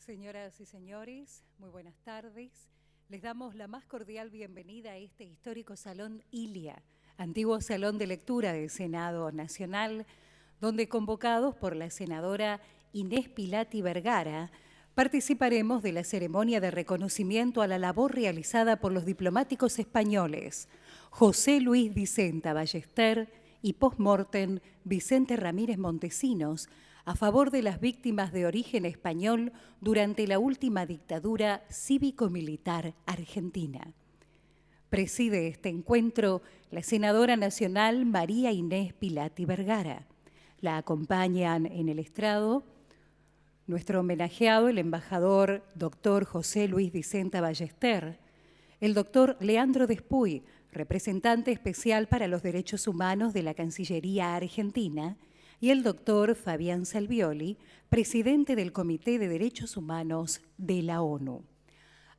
Señoras y señores, muy buenas tardes. Les damos la más cordial bienvenida a este histórico Salón Ilia, antiguo salón de lectura del Senado Nacional, donde convocados por la senadora Inés Pilati Vergara, participaremos de la ceremonia de reconocimiento a la labor realizada por los diplomáticos españoles José Luis Dicenta Ballester y post-mortem Vicente Ramírez Montesinos, a favor de las víctimas de origen español durante la última dictadura cívico-militar argentina. Preside este encuentro la senadora nacional María Inés Pilati Vergara. La acompañan en el estrado nuestro homenajeado, el embajador doctor José Luis Dicenta Ballester, el doctor Leandro Despuy, representante especial para los derechos humanos de la Cancillería Argentina, y el doctor Fabián Salvioli, presidente del Comité de Derechos Humanos de la ONU.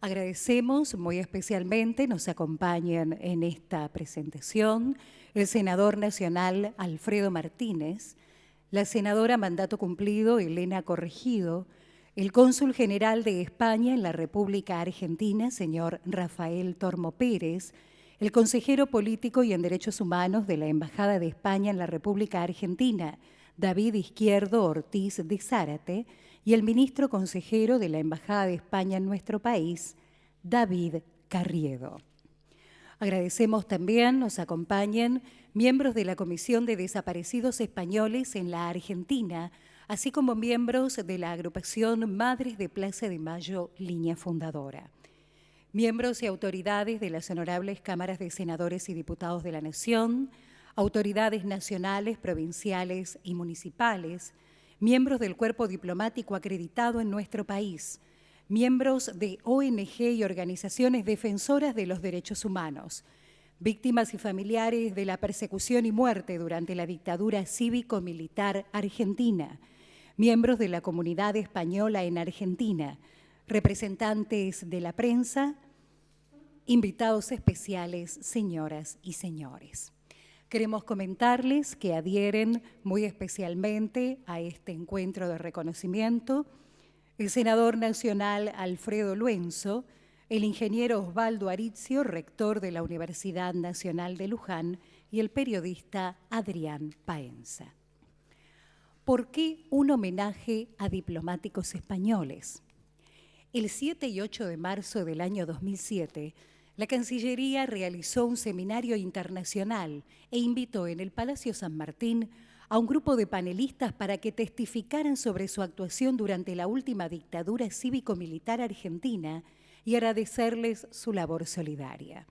Agradecemos muy especialmente, nos acompañan en esta presentación el senador nacional Alfredo Martínez, la senadora mandato cumplido Elena Corregido, el cónsul general de España en la República Argentina, señor Rafael Tormo Pérez, el consejero político y en Derechos Humanos de la Embajada de España en la República Argentina, David Izquierdo Ortiz de Zárate, y el ministro consejero de la Embajada de España en nuestro país, David Carriedo. Agradecemos también, nos acompañen miembros de la Comisión de Desaparecidos Españoles en la Argentina, así como miembros de la agrupación Madres de Plaza de Mayo, línea fundadora. Miembros y autoridades de las honorables cámaras de senadores y diputados de la Nación, autoridades nacionales, provinciales y municipales, miembros del cuerpo diplomático acreditado en nuestro país, miembros de ONG y organizaciones defensoras de los derechos humanos, víctimas y familiares de la persecución y muerte durante la dictadura cívico-militar argentina, miembros de la comunidad española en Argentina, representantes de la prensa, invitados especiales, señoras y señores. Queremos comentarles que adhieren muy especialmente a este encuentro de reconocimiento el senador nacional Alfredo Luenzo, el ingeniero Osvaldo Aritzio, rector de la Universidad Nacional de Luján, y el periodista Adrián Paenza. ¿Por qué un homenaje a diplomáticos españoles? El 7 y 8 de marzo del año 2007, la Cancillería realizó un seminario internacional e invitó en el Palacio San Martín a un grupo de panelistas para que testificaran sobre su actuación durante la última dictadura cívico-militar argentina y agradecerles su labor solidaria.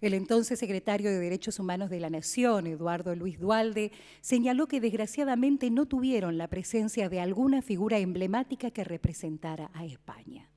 El entonces secretario de Derechos Humanos de la Nación, Eduardo Luis Duhalde, señaló que desgraciadamente no tuvieron la presencia de alguna figura emblemática que representara a España.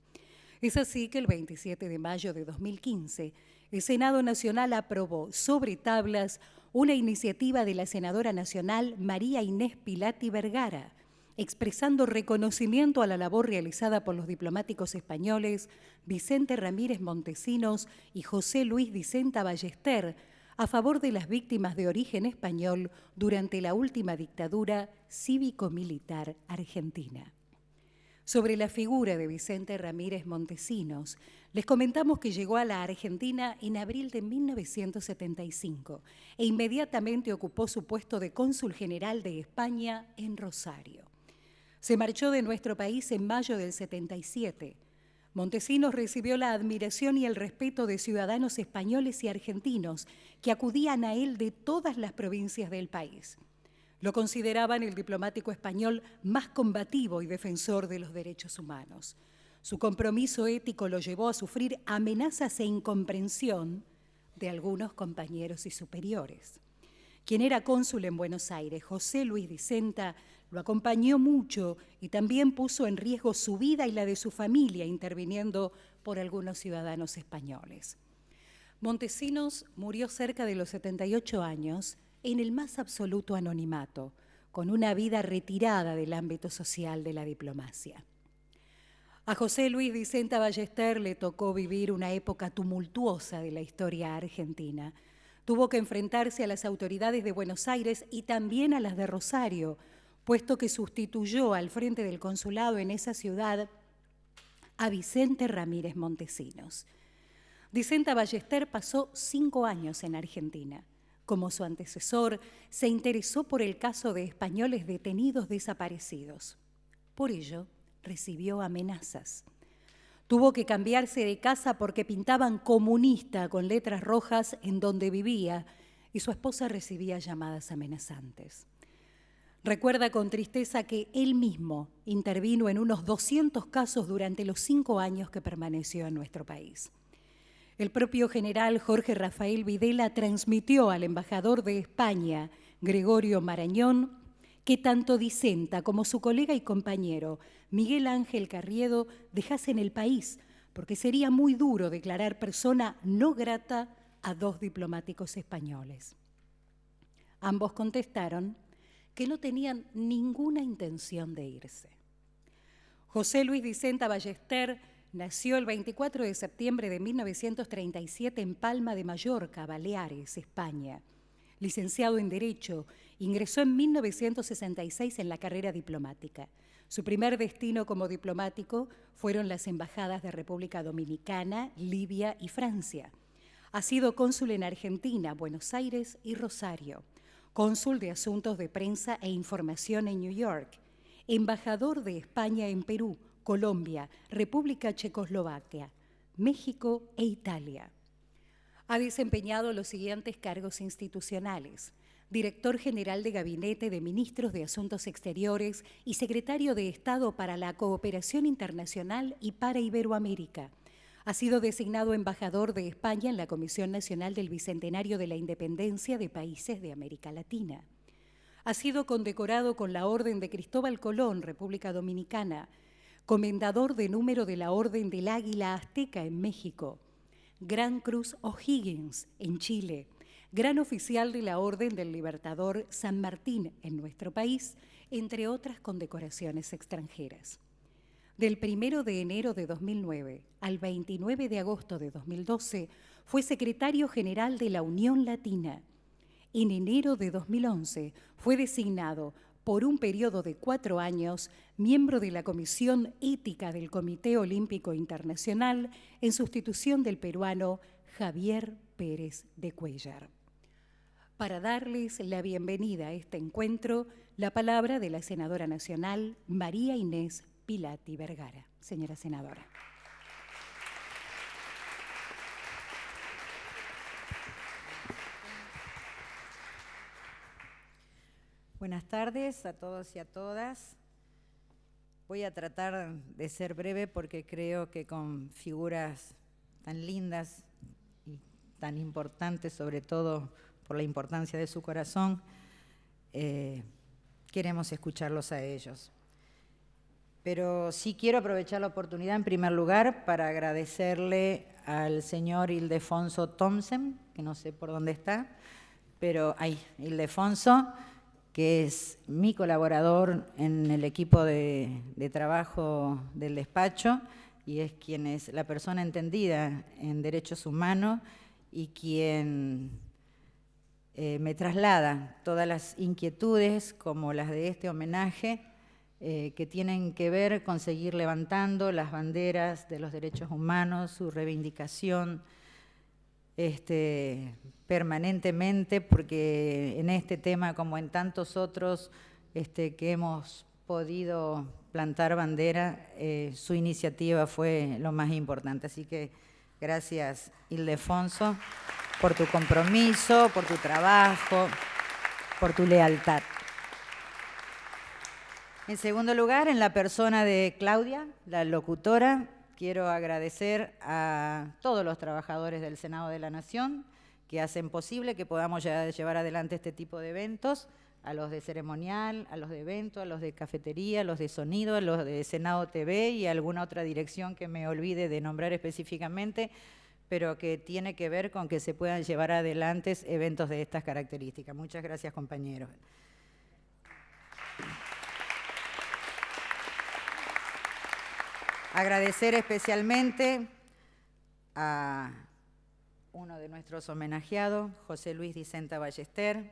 Es así que el 27 de mayo de 2015, el Senado Nacional aprobó sobre tablas una iniciativa de la senadora nacional María Inés Pilati Vergara, expresando reconocimiento a la labor realizada por los diplomáticos españoles Vicente Ramírez Montesinos y José Luis Dicenta Ballester a favor de las víctimas de origen español durante la última dictadura cívico-militar argentina. Sobre la figura de Vicente Ramírez Montesinos, les comentamos que llegó a la Argentina en abril de 1975 e inmediatamente ocupó su puesto de cónsul general de España en Rosario. Se marchó de nuestro país en mayo del 77. Montesinos recibió la admiración y el respeto de ciudadanos españoles y argentinos que acudían a él de todas las provincias del país. Lo consideraban el diplomático español más combativo y defensor de los derechos humanos. Su compromiso ético lo llevó a sufrir amenazas e incomprensión de algunos compañeros y superiores. Quien era cónsul en Buenos Aires, José Luis Dicenta, lo acompañó mucho y también puso en riesgo su vida y la de su familia, interviniendo por algunos ciudadanos españoles. Montesinos murió cerca de los 78 años en el más absoluto anonimato, con una vida retirada del ámbito social de la diplomacia. A José Luis Dicenta Ballester le tocó vivir una época tumultuosa de la historia argentina. Tuvo que enfrentarse a las autoridades de Buenos Aires y también a las de Rosario, puesto que sustituyó al frente del consulado en esa ciudad a Vicente Ramírez Montesinos. Dicenta Ballester pasó 5 años en Argentina. Como su antecesor, se interesó por el caso de españoles detenidos desaparecidos. Por ello, recibió amenazas. Tuvo que cambiarse de casa porque pintaban comunista con letras rojas en donde vivía y su esposa recibía llamadas amenazantes. Recuerda con tristeza que él mismo intervino en unos 200 casos durante los 5 años que permaneció en nuestro país. El propio general Jorge Rafael Videla transmitió al embajador de España, Gregorio Marañón, que tanto Dicenta como su colega y compañero Miguel Ángel Carriedo dejasen el país, porque sería muy duro declarar persona no grata a 2 diplomáticos españoles. Ambos contestaron que no tenían ninguna intención de irse. José Luis Dicenta Ballester nació el 24 de septiembre de 1937 en Palma de Mallorca, Baleares, España. Licenciado en Derecho, ingresó en 1966 en la carrera diplomática. Su primer destino como diplomático fueron las embajadas de República Dominicana, Libia y Francia. Ha sido cónsul en Argentina, Buenos Aires y Rosario, cónsul de Asuntos de Prensa e Información en New York, embajador de España en Perú, Colombia, República Checoslovaquia, México e Italia. Ha desempeñado los siguientes cargos institucionales: Director General de Gabinete de Ministros de Asuntos Exteriores y Secretario de Estado para la Cooperación Internacional y para Iberoamérica. Ha sido designado embajador de España en la Comisión Nacional del Bicentenario de la Independencia de Países de América Latina. Ha sido condecorado con la Orden de Cristóbal Colón, República Dominicana, Comendador de Número de la Orden del Águila Azteca en México, Gran Cruz O'Higgins en Chile, Gran Oficial de la Orden del Libertador San Martín en nuestro país, entre otras condecoraciones extranjeras. Del 1 de enero de 2009 al 29 de agosto de 2012 fue secretario general de la Unión Latina. En enero de 2011 fue designado por un periodo de 4 años miembro de la Comisión Ética del Comité Olímpico Internacional en sustitución del peruano Javier Pérez de Cuéllar. Para darles la bienvenida a este encuentro, la palabra de la senadora nacional María Inés Pilati Vergara. Señora senadora. Buenas tardes a todos y a todas. Voy a tratar de ser breve porque creo que con figuras tan lindas y tan importantes, sobre todo por la importancia de su corazón, queremos escucharlos a ellos. Pero sí quiero aprovechar la oportunidad, en primer lugar, para agradecerle al señor Ildefonso Thomsen, que no sé por dónde está, pero ahí, Ildefonso, que es mi colaborador en el equipo de trabajo del despacho y es quien es la persona entendida en derechos humanos y quien me traslada todas las inquietudes, como las de este homenaje, que tienen que ver con seguir levantando las banderas de los derechos humanos, su reivindicación permanentemente, porque en este tema, como en tantos otros que hemos podido plantar bandera, su iniciativa fue lo más importante. Así que gracias, Ildefonso, por tu compromiso, por tu trabajo, por tu lealtad. En segundo lugar, en la persona de Claudia, la locutora, quiero agradecer a todos los trabajadores del Senado de la Nación que hacen posible que podamos llevar adelante este tipo de eventos, a los de ceremonial, a los de evento, a los de cafetería, a los de sonido, a los de Senado TV y alguna otra dirección que me olvide de nombrar específicamente, pero que tiene que ver con que se puedan llevar adelante eventos de estas características. Muchas gracias, compañeros. Agradecer especialmente a uno de nuestros homenajeados, José Luis Dicenta Ballester,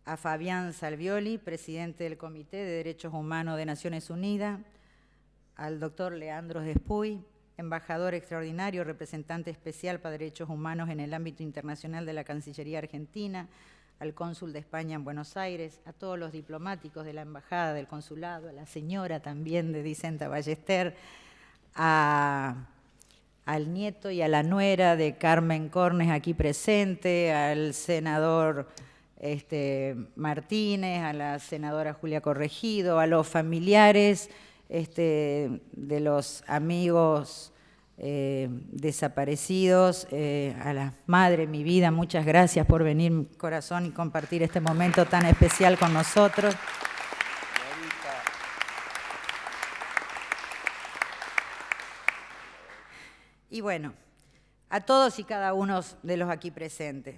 a Fabián Salvioli, presidente del Comité de Derechos Humanos de Naciones Unidas, al doctor Leandro Despuy, embajador extraordinario, representante especial para derechos humanos en el ámbito internacional de la Cancillería Argentina, al cónsul de España en Buenos Aires, a todos los diplomáticos de la embajada, del consulado, a la señora también de Dicenta Ballester, al nieto y a la nuera de Carmen Cornes aquí presente, al senador Martínez, a la senadora Julia Corregido, a los familiares de los amigos desaparecidos, a la madre, mi vida, muchas gracias por venir, mi corazón, y compartir este momento tan especial con nosotros. Y bueno, a todos y cada uno de los aquí presentes.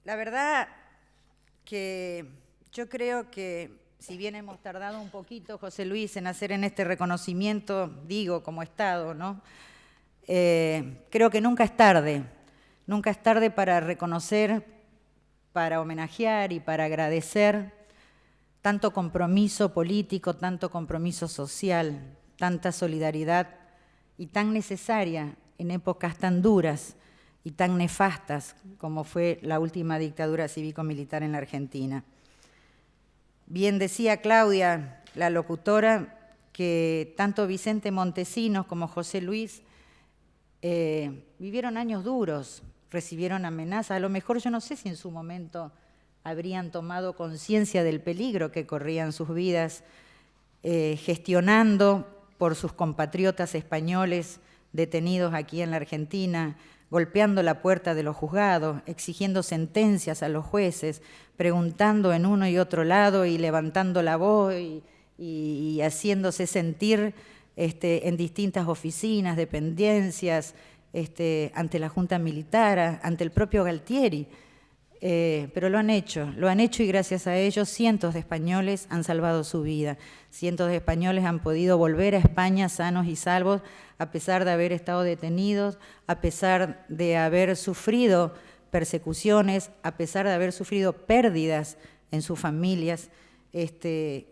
La verdad que yo creo que, si bien hemos tardado un poquito, José Luis, en hacer en este reconocimiento, digo, como Estado, ¿no? Creo que nunca es tarde para reconocer, para homenajear y para agradecer tanto compromiso político, tanto compromiso social, tanta solidaridad y tan necesaria en épocas tan duras y tan nefastas como fue la última dictadura cívico-militar en la Argentina. Bien decía Claudia, la locutora, que tanto Vicente Montesinos como José Luis vivieron años duros, recibieron amenazas. A lo mejor yo no sé si en su momento habrían tomado conciencia del peligro que corrían sus vidas, gestionando por sus compatriotas españoles detenidos aquí en la Argentina, golpeando la puerta de los juzgados, exigiendo sentencias a los jueces, preguntando en uno y otro lado y levantando la voz y haciéndose sentir en distintas oficinas, dependencias, ante la Junta Militar, ante el propio Galtieri. Pero lo han hecho y gracias a ellos cientos de españoles han salvado su vida. Cientos de españoles han podido volver a España sanos y salvos, a pesar de haber estado detenidos, a pesar de haber sufrido persecuciones, a pesar de haber sufrido pérdidas en sus familias.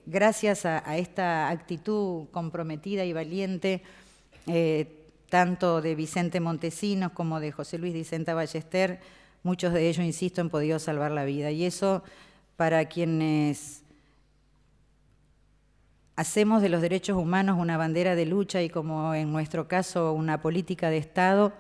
Gracias a esta actitud comprometida y valiente, tanto de Vicente Montesinos como de José Luis Dicenta Ballester, muchos de ellos, insisto, han podido salvar la vida. Y eso, para quienes hacemos de los derechos humanos una bandera de lucha y, como en nuestro caso, una política de Estado,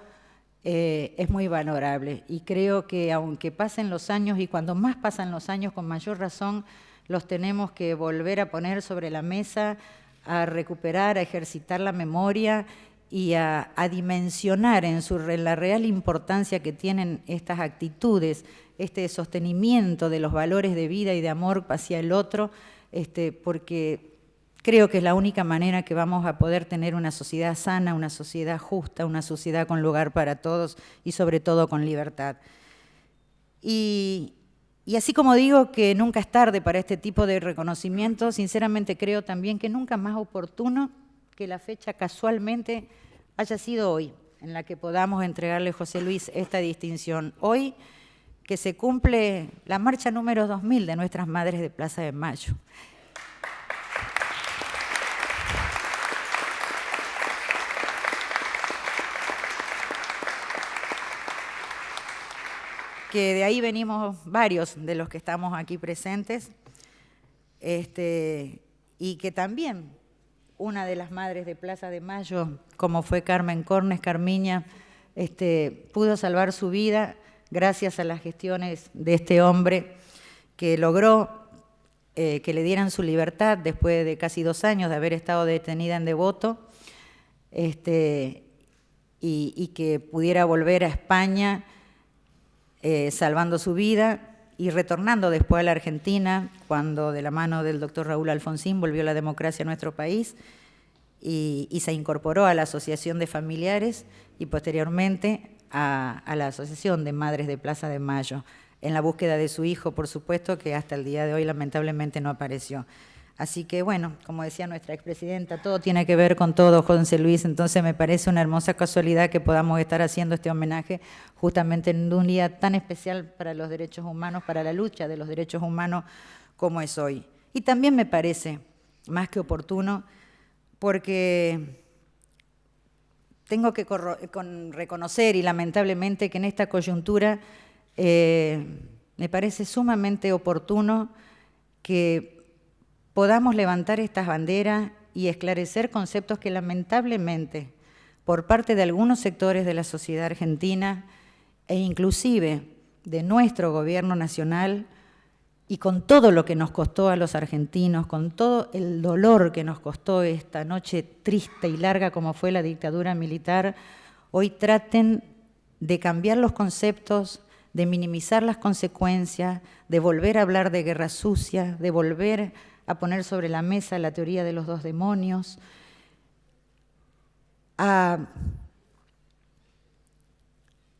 es muy valorable. Y creo que aunque pasen los años, y cuando más pasan los años, con mayor razón, los tenemos que volver a poner sobre la mesa, a recuperar, a ejercitar la memoria y a dimensionar en la real importancia que tienen estas actitudes, este sostenimiento de los valores de vida y de amor hacia el otro, porque creo que es la única manera que vamos a poder tener una sociedad sana, una sociedad justa, una sociedad con lugar para todos y sobre todo con libertad. Y así como digo que nunca es tarde para este tipo de reconocimiento, sinceramente creo también que nunca más oportuno que la fecha casualmente haya sido hoy, en la que podamos entregarle a José Luis esta distinción. Hoy que se cumple la marcha número 2000 de nuestras Madres de Plaza de Mayo. Que de ahí venimos varios de los que estamos aquí presentes, y que también una de las madres de Plaza de Mayo, como fue Carmen Cornes, Carmiña, pudo salvar su vida gracias a las gestiones de este hombre que logró que le dieran su libertad después de casi 2 años de haber estado detenida en Devoto, y que pudiera volver a España salvando su vida y retornando después a la Argentina, cuando de la mano del doctor Raúl Alfonsín volvió la democracia a nuestro país y se incorporó a la Asociación de Familiares y posteriormente a la Asociación de Madres de Plaza de Mayo, en la búsqueda de su hijo, por supuesto, que hasta el día de hoy lamentablemente no apareció. Así que, bueno, como decía nuestra expresidenta, todo tiene que ver con todo, José Luis, entonces me parece una hermosa casualidad que podamos estar haciendo este homenaje justamente en un día tan especial para los derechos humanos, para la lucha de los derechos humanos como es hoy. Y también me parece más que oportuno porque tengo que reconocer, y lamentablemente, que en esta coyuntura me parece sumamente oportuno que podamos levantar estas banderas y esclarecer conceptos que lamentablemente, por parte de algunos sectores de la sociedad argentina e inclusive de nuestro gobierno nacional, y con todo lo que nos costó a los argentinos, con todo el dolor que nos costó esta noche triste y larga como fue la dictadura militar, hoy traten de cambiar los conceptos, de minimizar las consecuencias, de volver a hablar de guerra sucia, de volver a poner sobre la mesa la teoría de los dos demonios, a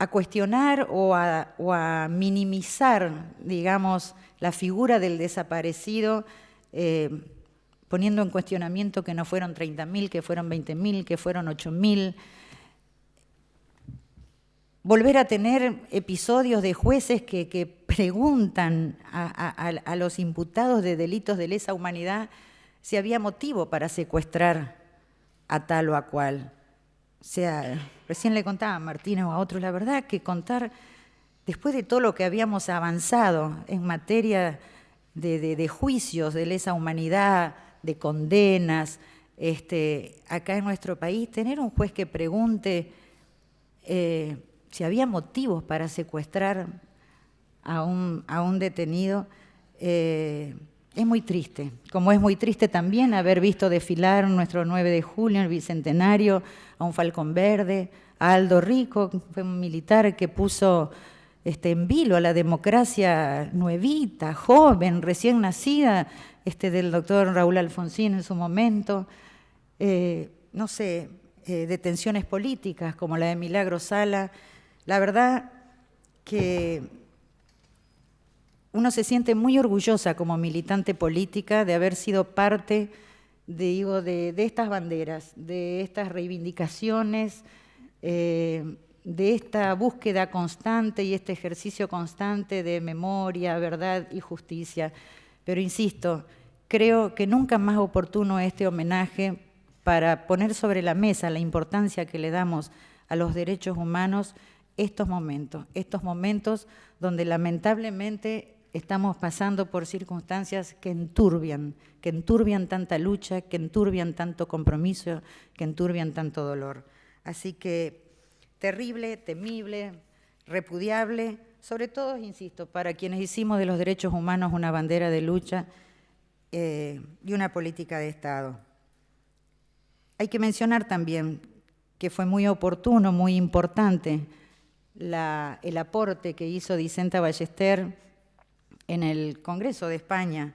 cuestionar o a minimizar, digamos, la figura del desaparecido, poniendo en cuestionamiento que no fueron 30.000, que fueron 20.000, que fueron 8.000. Volver a tener episodios de jueces que preguntan a los imputados de delitos de lesa humanidad si había motivo para secuestrar a tal o a cual. O sea, recién le contaba a Martina o a otros, la verdad que contar, después de todo lo que habíamos avanzado en materia de juicios de lesa humanidad, de condenas, acá en nuestro país, tener un juez que pregunte si había motivos para secuestrar a un detenido, es muy triste. Como es muy triste también haber visto desfilar nuestro 9 de julio, el Bicentenario, a un Falcón Verde, a Aldo Rico, que fue un militar que puso en vilo a la democracia nuevita, joven, recién nacida, del doctor Raúl Alfonsín en su momento. No sé, detenciones políticas como la de Milagro Sala. La verdad que uno se siente muy orgullosa como militante política de haber sido parte de estas banderas, de estas reivindicaciones, de esta búsqueda constante y este ejercicio constante de memoria, verdad y justicia. Pero insisto, creo que nunca más oportuno este homenaje para poner sobre la mesa la importancia que le damos a los derechos humanos estos momentos donde lamentablemente estamos pasando por circunstancias que enturbian tanta lucha, que enturbian tanto compromiso, que enturbian tanto dolor. Así que terrible, temible, repudiable, sobre todo, insisto, para quienes hicimos de los derechos humanos una bandera de lucha y una política de Estado. Hay que mencionar también que fue muy oportuno, muy importante el aporte que hizo Dicenta Ballester en el Congreso de España,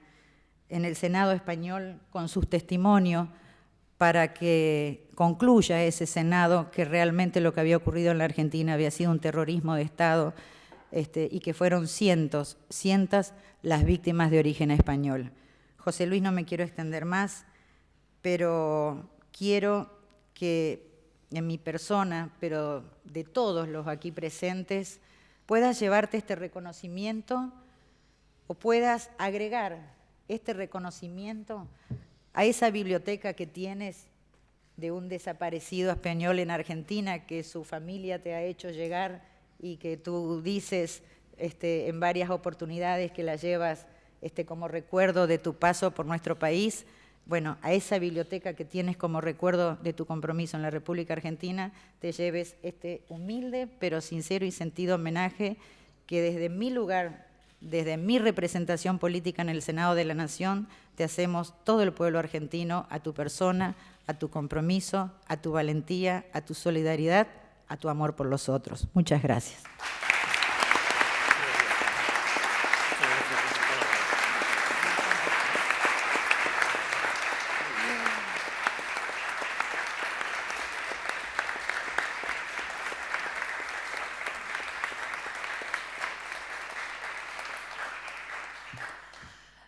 en el Senado español, con sus testimonios, para que concluya ese Senado que realmente lo que había ocurrido en la Argentina había sido un terrorismo de Estado y que fueron cientos las víctimas de origen español. José Luis, no me quiero extender más, pero quiero que en mi persona, pero de todos los aquí presentes, puedas llevarte este reconocimiento o puedas agregar este reconocimiento a esa biblioteca que tienes de un desaparecido español en Argentina que su familia te ha hecho llegar y que tú dices en varias oportunidades que la llevas como recuerdo de tu paso por nuestro país. Bueno, a esa biblioteca que tienes como recuerdo de tu compromiso en la República Argentina, te lleves este humilde pero sincero y sentido homenaje que desde mi lugar, desde mi representación política en el Senado de la Nación, te hacemos todo el pueblo argentino a tu persona, a tu compromiso, a tu valentía, a tu solidaridad, a tu amor por los otros. Muchas gracias.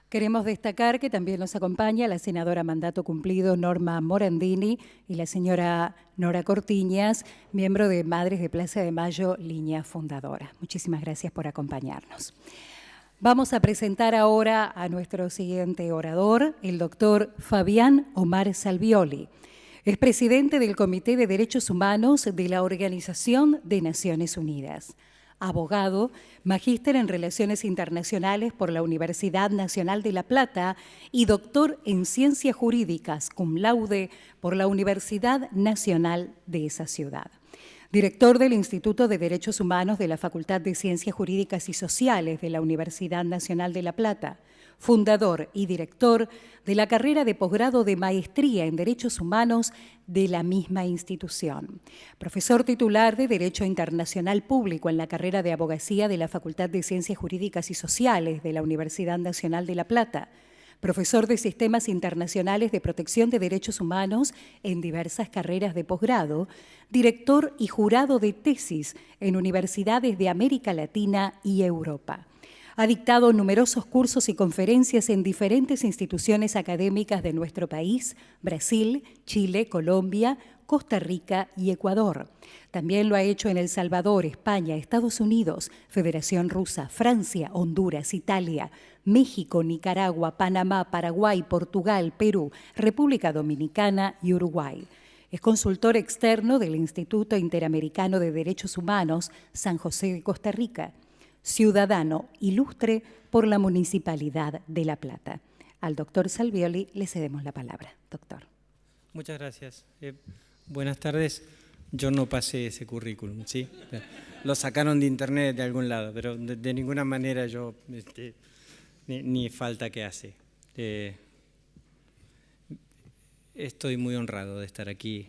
Queremos destacar que también nos acompaña la senadora mandato cumplido Norma Morandini y la señora Nora Cortiñas, miembro de Madres de Plaza de Mayo, línea fundadora. Muchísimas gracias por acompañarnos. Vamos a presentar ahora a nuestro siguiente orador, el doctor Fabián Omar Salvioli. Es presidente del Comité de Derechos Humanos de la Organización de Naciones Unidas. Abogado, magíster en Relaciones Internacionales por la Universidad Nacional de La Plata y doctor en Ciencias Jurídicas cum laude por la Universidad Nacional de esa ciudad. Director del Instituto de Derechos Humanos de la Facultad de Ciencias Jurídicas y Sociales de la Universidad Nacional de La Plata, fundador y director de la carrera de posgrado de Maestría en Derechos Humanos de la misma institución. Profesor titular de Derecho Internacional Público en la carrera de Abogacía de la Facultad de Ciencias Jurídicas y Sociales de la Universidad Nacional de La Plata. Profesor de Sistemas Internacionales de Protección de Derechos Humanos en diversas carreras de posgrado, director y jurado de tesis en universidades de América Latina y Europa. Ha dictado numerosos cursos y conferencias en diferentes instituciones académicas de nuestro país, Brasil, Chile, Colombia, Costa Rica y Ecuador. También lo ha hecho en El Salvador, España, Estados Unidos, Federación Rusa, Francia, Honduras, Italia, México, Nicaragua, Panamá, Paraguay, Portugal, Perú, República Dominicana y Uruguay. Es consultor externo del Instituto Interamericano de Derechos Humanos, San José de Costa Rica. Ciudadano ilustre por la Municipalidad de La Plata. Al doctor Salvioli le cedemos la palabra. Doctor. Muchas gracias. Buenas tardes. Yo no pasé ese currículum, ¿sí? Lo sacaron de internet de algún lado, pero de ninguna manera yo, ni falta que hace. Estoy muy honrado de estar aquí,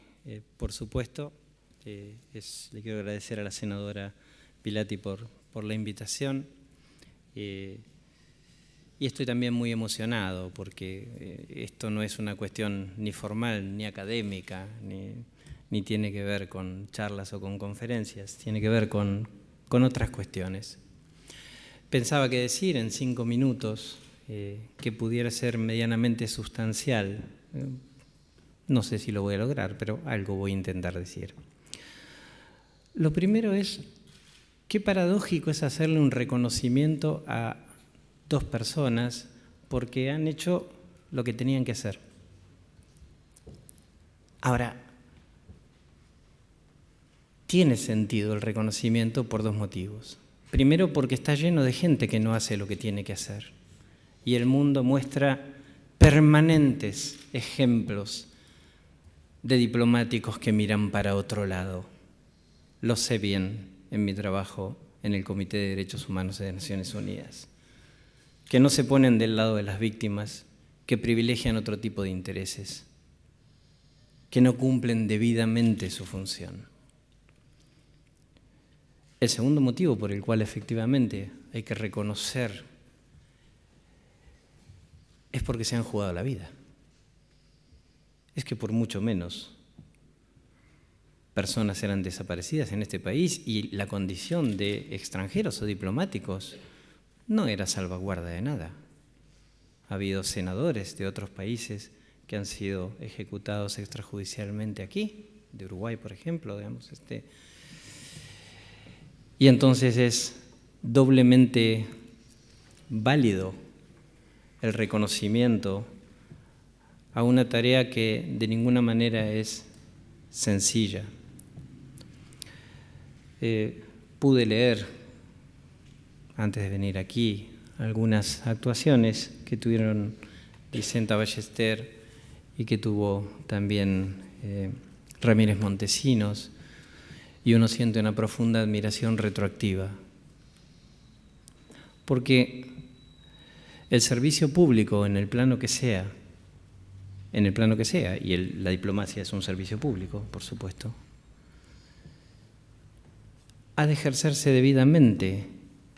por supuesto. Le quiero agradecer a la senadora Pilati por la invitación. Y estoy también muy emocionado porque esto no es una cuestión ni formal, ni académica, ni tiene que ver con charlas o con conferencias, tiene que ver con otras cuestiones. Pensaba que decir en 5 minutos que pudiera ser medianamente sustancial. No sé si lo voy a lograr, pero algo voy a intentar decir. Lo primero es, qué paradójico es hacerle un reconocimiento a 2 personas porque han hecho lo que tenían que hacer. Ahora, tiene sentido el reconocimiento por 2 motivos. Primero, porque está lleno de gente que no hace lo que tiene que hacer. Y el mundo muestra permanentes ejemplos de diplomáticos que miran para otro lado. Lo sé bien en mi trabajo en el Comité de Derechos Humanos de Naciones Unidas, que no se ponen del lado de las víctimas, que privilegian otro tipo de intereses, que no cumplen debidamente su función. El segundo motivo por el cual efectivamente hay que reconocer es porque se han jugado la vida. Es que por mucho menos personas eran desaparecidas en este país y la condición de extranjeros o diplomáticos no era salvaguarda de nada. Ha habido senadores de otros países que han sido ejecutados extrajudicialmente aquí, de Uruguay, por ejemplo, digamos, Y entonces es doblemente válido el reconocimiento a una tarea que de ninguna manera es sencilla. Pude leer, antes de venir aquí, algunas actuaciones que tuvieron Vicenta Ballester y que tuvo también Ramírez Montesinos, y uno siente una profunda admiración retroactiva. Porque el servicio público, en el plano que sea, y la diplomacia es un servicio público, por supuesto, ha de ejercerse debidamente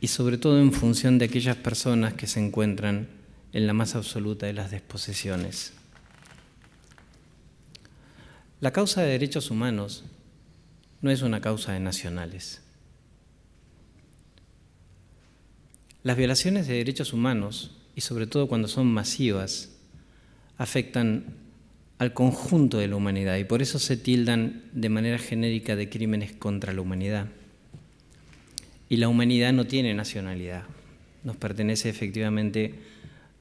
y sobre todo en función de aquellas personas que se encuentran en la más absoluta de las desposesiones. La causa de derechos humanos no es una causa de nacionales. Las violaciones de derechos humanos, y sobre todo cuando son masivas, afectan al conjunto de la humanidad y por eso se tildan de manera genérica de crímenes contra la humanidad. Y la humanidad no tiene nacionalidad. nos pertenece efectivamente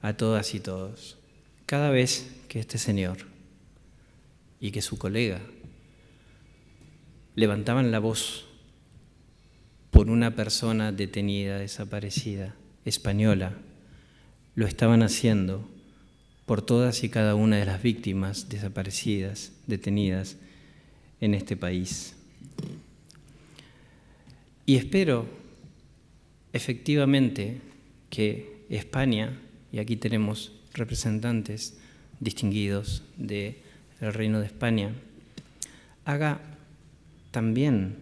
a todas y todos. Cada vez que este señor y que su colega levantaban la voz por una persona detenida, desaparecida, española, lo estaban haciendo por todas y cada una de las víctimas desaparecidas, detenidas en este país. Y espero efectivamente que España, y aquí tenemos representantes distinguidos del Reino de España, haga también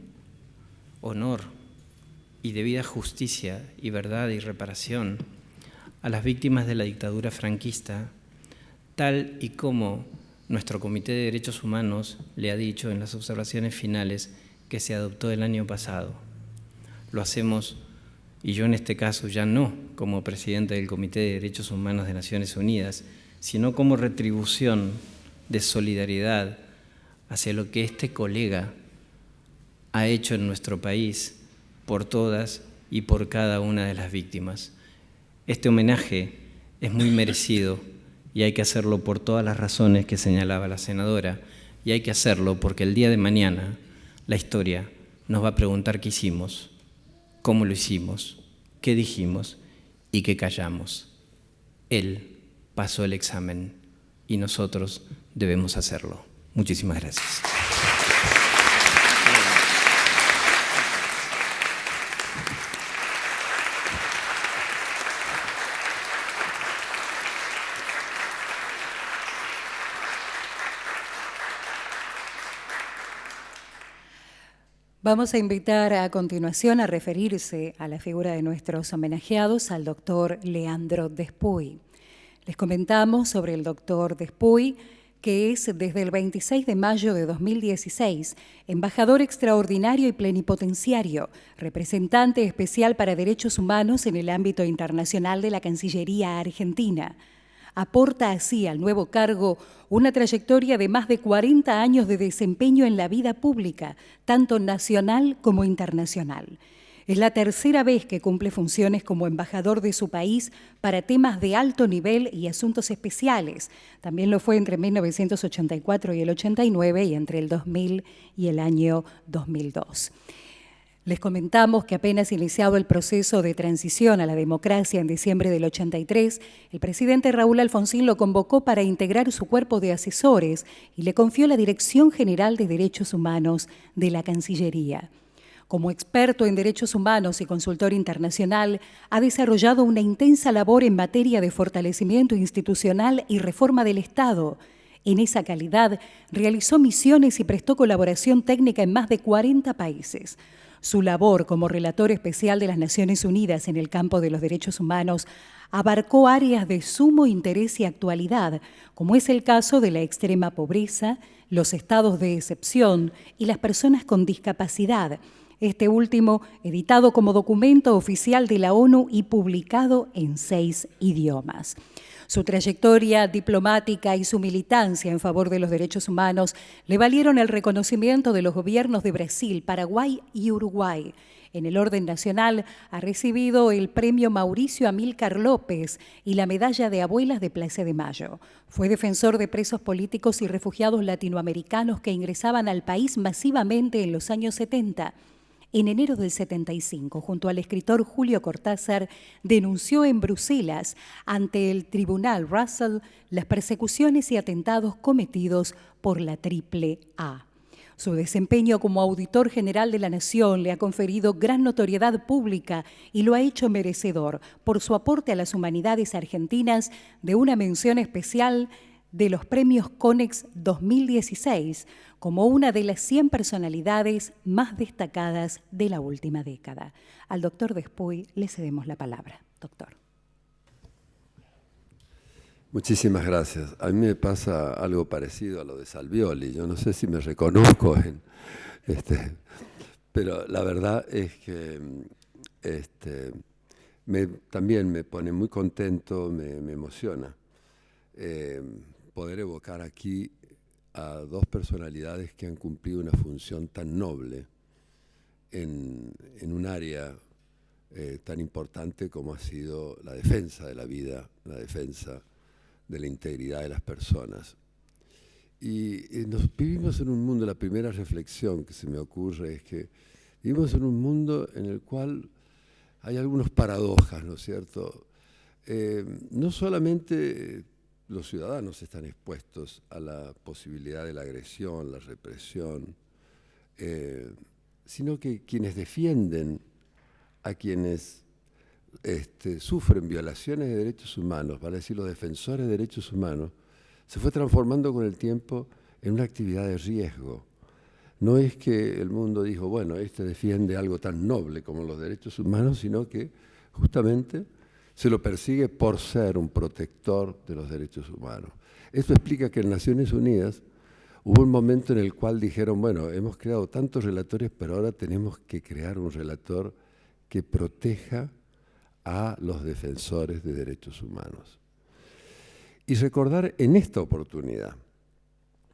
honor y debida justicia y verdad y reparación a las víctimas de la dictadura franquista, tal y como nuestro Comité de Derechos Humanos le ha dicho en las observaciones finales que se adoptó el año pasado. Lo hacemos, y yo en este caso ya no como presidente del Comité de Derechos Humanos de Naciones Unidas, sino como retribución de solidaridad hacia lo que este colega ha hecho en nuestro país por todas y por cada una de las víctimas. Este homenaje es muy merecido y hay que hacerlo por todas las razones que señalaba la senadora, y hay que hacerlo porque el día de mañana la historia nos va a preguntar qué hicimos, cómo lo hicimos, qué dijimos y qué callamos. Él pasó el examen y nosotros debemos hacerlo. Muchísimas gracias. Vamos a invitar a continuación a referirse a la figura de nuestros homenajeados, al doctor Leandro Despuy. Les comentamos sobre el doctor Despuy, que es desde el 26 de mayo de 2016 embajador extraordinario y plenipotenciario, representante especial para derechos humanos en el ámbito internacional de la Cancillería Argentina. Aporta así al nuevo cargo una trayectoria de más de 40 años de desempeño en la vida pública, tanto nacional como internacional. Es la tercera vez que cumple funciones como embajador de su país para temas de alto nivel y asuntos especiales. También lo fue entre 1984 y el 89 y entre el 2000 y el año 2002. Les comentamos que apenas iniciado el proceso de transición a la democracia en diciembre del 83, el presidente Raúl Alfonsín lo convocó para integrar su cuerpo de asesores y le confió la Dirección General de Derechos Humanos de la Cancillería. Como experto en derechos humanos y consultor internacional, ha desarrollado una intensa labor en materia de fortalecimiento institucional y reforma del Estado. En esa calidad, realizó misiones y prestó colaboración técnica en más de 40 países. Su labor como relator especial de las Naciones Unidas en el campo de los derechos humanos abarcó áreas de sumo interés y actualidad, como es el caso de la extrema pobreza, los estados de excepción y las personas con discapacidad, este último editado como documento oficial de la ONU y publicado en 6 idiomas. Su trayectoria diplomática y su militancia en favor de los derechos humanos le valieron el reconocimiento de los gobiernos de Brasil, Paraguay y Uruguay. En el orden nacional ha recibido el premio Mauricio Amílcar López y la medalla de Abuelas de Plaza de Mayo. Fue defensor de presos políticos y refugiados latinoamericanos que ingresaban al país masivamente en los años 70. En enero del 75, junto al escritor Julio Cortázar, denunció en Bruselas, ante el Tribunal Russell, las persecuciones y atentados cometidos por la AAA. Su desempeño como auditor general de la Nación le ha conferido gran notoriedad pública y lo ha hecho merecedor, por su aporte a las humanidades argentinas, de una mención especial de los premios CONEX 2016, como una de las 100 personalidades más destacadas de la última década. Al doctor Despuy le cedemos la palabra. Doctor. Muchísimas gracias. A mí me pasa algo parecido a lo de Salvioli. Yo no sé si me reconozco pero la verdad es que también me pone muy contento, me emociona poder evocar aquí a dos personalidades que han cumplido una función tan noble en un área tan importante como ha sido la defensa de la vida, la defensa de la integridad de las personas. Y vivimos en un mundo, la primera reflexión que se me ocurre es que vivimos en un mundo en el cual hay algunas paradojas, ¿no es cierto? No solamente los ciudadanos están expuestos a la posibilidad de la agresión, la represión, sino que quienes defienden a quienes sufren violaciones de derechos humanos, vale decir los defensores de derechos humanos, se fue transformando con el tiempo en una actividad de riesgo. No es que el mundo dijo, bueno, defiende algo tan noble como los derechos humanos, sino que justamente se lo persigue por ser un protector de los derechos humanos. Esto explica que en Naciones Unidas hubo un momento en el cual dijeron, bueno, hemos creado tantos relatores, pero ahora tenemos que crear un relator que proteja a los defensores de derechos humanos. Y recordar en esta oportunidad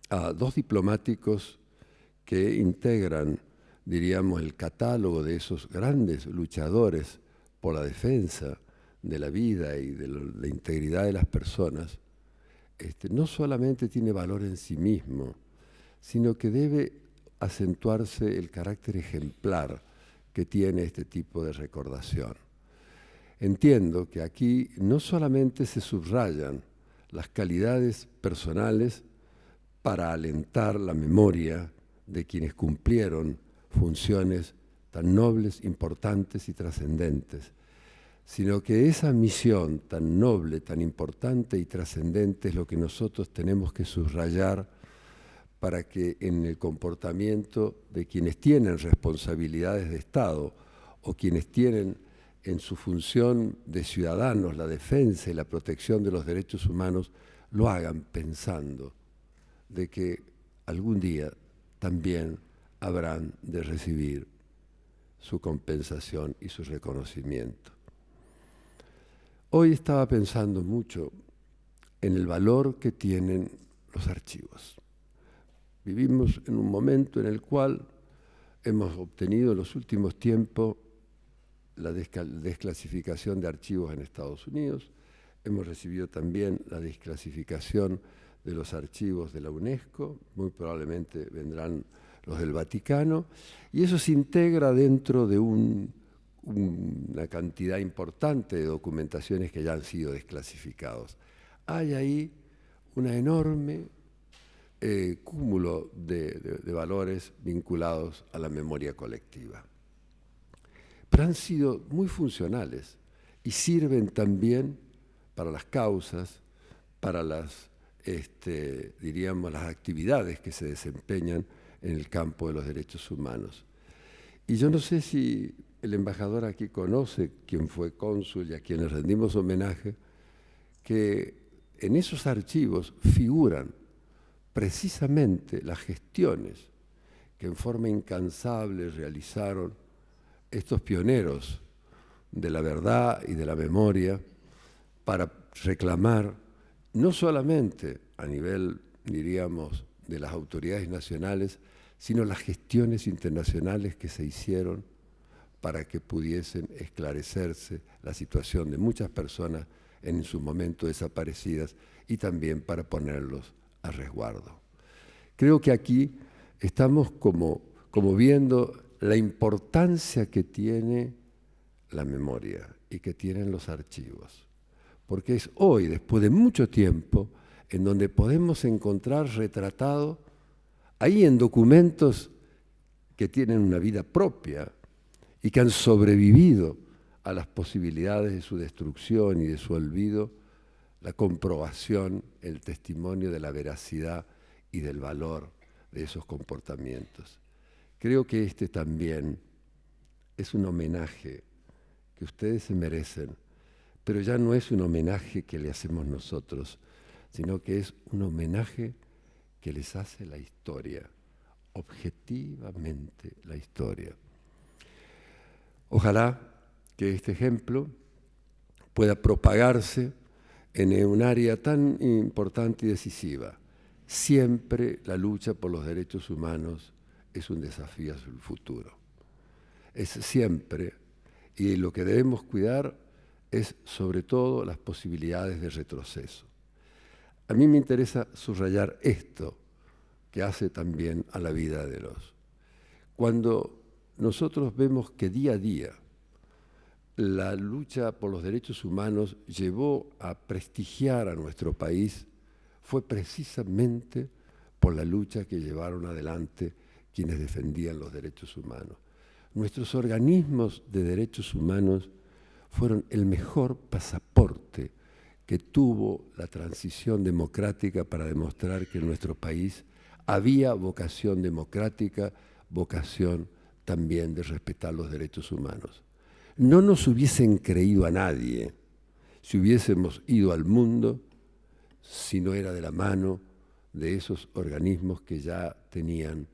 a dos diplomáticos que integran, diríamos, el catálogo de esos grandes luchadores por la defensa de la vida y de la integridad de las personas, no solamente tiene valor en sí mismo, sino que debe acentuarse el carácter ejemplar que tiene este tipo de recordación. Entiendo que aquí no solamente se subrayan las calidades personales para alentar la memoria de quienes cumplieron funciones tan nobles, importantes y trascendentes, sino que esa misión tan noble, tan importante y trascendente es lo que nosotros tenemos que subrayar para que en el comportamiento de quienes tienen responsabilidades de Estado o quienes tienen en su función de ciudadanos la defensa y la protección de los derechos humanos, lo hagan pensando de que algún día también habrán de recibir su compensación y su reconocimiento. Hoy estaba pensando mucho en el valor que tienen los archivos. Vivimos en un momento en el cual hemos obtenido en los últimos tiempos la desclasificación de archivos en Estados Unidos, hemos recibido también la desclasificación de los archivos de la UNESCO, muy probablemente vendrán los del Vaticano, y eso se integra dentro de una cantidad importante de documentaciones que ya han sido desclasificados. Hay ahí una enorme cúmulo de valores vinculados a la memoria colectiva. Pero han sido muy funcionales y sirven también para las causas, para las, diríamos, las actividades que se desempeñan en el campo de los derechos humanos. Y yo no sé si el embajador aquí conoce quién fue cónsul y a quien le rendimos homenaje, que en esos archivos figuran precisamente las gestiones que en forma incansable realizaron estos pioneros de la verdad y de la memoria para reclamar no solamente a nivel, diríamos, de las autoridades nacionales, sino las gestiones internacionales que se hicieron para que pudiesen esclarecerse la situación de muchas personas en su momento desaparecidas y también para ponerlos a resguardo. Creo que aquí estamos como viendo la importancia que tiene la memoria y que tienen los archivos, porque es hoy, después de mucho tiempo, en donde podemos encontrar retratado ahí en documentos que tienen una vida propia y que han sobrevivido a las posibilidades de su destrucción y de su olvido, la comprobación, el testimonio de la veracidad y del valor de esos comportamientos. Creo que este también es un homenaje que ustedes se merecen, pero ya no es un homenaje que le hacemos nosotros, sino que es un homenaje que les hace la historia, objetivamente la historia. Ojalá que este ejemplo pueda propagarse en un área tan importante y decisiva. Siempre la lucha por los derechos humanos es un desafío hacia el futuro. Es siempre, Y lo que debemos cuidar es sobre todo las posibilidades de retroceso. A mí me interesa subrayar esto que hace también a la vida de los. Cuando nosotros vemos que día a día la lucha por los derechos humanos llevó a prestigiar a nuestro país, fue precisamente por la lucha que llevaron adelante quienes defendían los derechos humanos. Nuestros organismos de derechos humanos fueron el mejor pasaporte que tuvo la transición democrática para demostrar que en nuestro país había vocación democrática, vocación también de respetar los derechos humanos. No nos hubiesen creído a nadie si hubiésemos ido al mundo si no era de la mano de esos organismos que ya tenían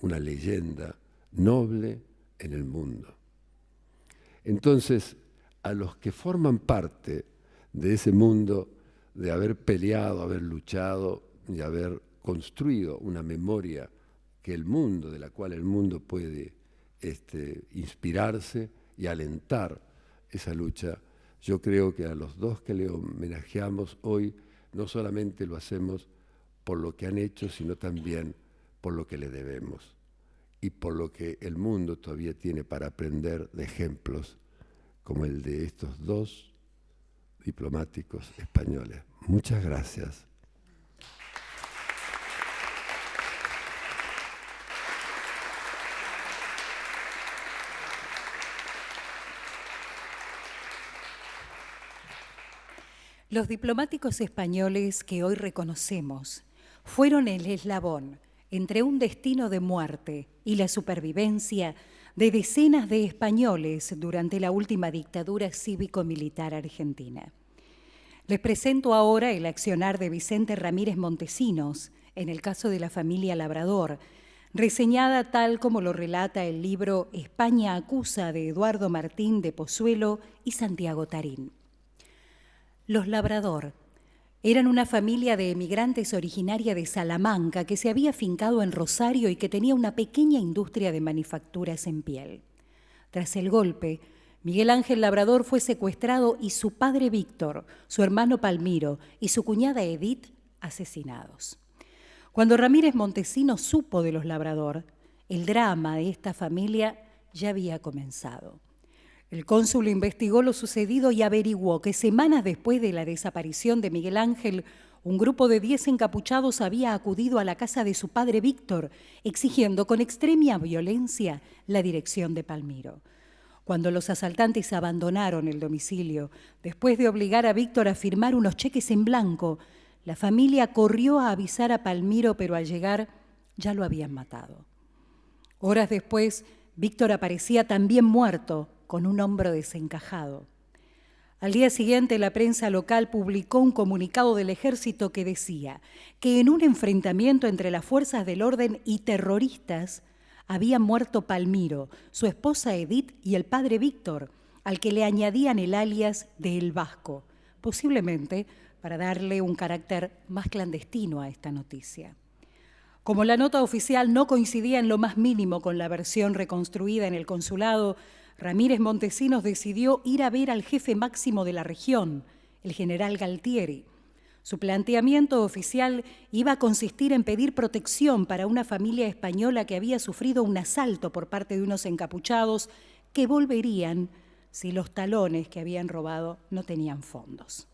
una leyenda noble en el mundo. Entonces, a los que forman parte de ese mundo de haber peleado, haber luchado y haber construido una memoria que el mundo, de la cual el mundo puede inspirarse y alentar esa lucha, yo creo que a los dos que le homenajeamos hoy, no solamente lo hacemos por lo que han hecho, sino también por lo que le debemos y por lo que el mundo todavía tiene para aprender de ejemplos como el de estos dos diplomáticos españoles. Muchas gracias. Los diplomáticos españoles que hoy reconocemos fueron el eslabón entre un destino de muerte y la supervivencia de decenas de españoles durante la última dictadura cívico-militar argentina. Les presento ahora el accionar de Vicente Ramírez Montesinos en el caso de la familia Labrador, reseñada tal como lo relata el libro España acusa de Eduardo Martín de Pozuelo y Santiago Tarín. Los Labrador eran una familia de emigrantes originaria de Salamanca que se había afincado en Rosario y que tenía una pequeña industria de manufacturas en piel. Tras el golpe, Miguel Ángel Labrador fue secuestrado y su padre Víctor, su hermano Palmiro y su cuñada Edith asesinados. Cuando Ramírez Montesinos supo de los Labrador, el drama de esta familia ya había comenzado. El cónsul investigó lo sucedido y averiguó que semanas después de la desaparición de Miguel Ángel, un grupo de 10 encapuchados había acudido a la casa de su padre Víctor, exigiendo con extrema violencia la dirección de Palmiro. Cuando los asaltantes abandonaron el domicilio, después de obligar a Víctor a firmar unos cheques en blanco, la familia corrió a avisar a Palmiro, pero al llegar ya lo habían matado. Horas después, Víctor aparecía también muerto, con un hombro desencajado. Al día siguiente, la prensa local publicó un comunicado del ejército que decía que en un enfrentamiento entre las fuerzas del orden y terroristas había muerto Palmiro, su esposa Edith y el padre Víctor, al que le añadían el alias de El Vasco, posiblemente para darle un carácter más clandestino a esta noticia. Como la nota oficial no coincidía en lo más mínimo con la versión reconstruida en el consulado, Ramírez Montesinos decidió ir a ver al jefe máximo de la región, el general Galtieri. Su planteamiento oficial iba a consistir en pedir protección para una familia española que había sufrido un asalto por parte de unos encapuchados que volverían si los talones que habían robado no tenían fondos.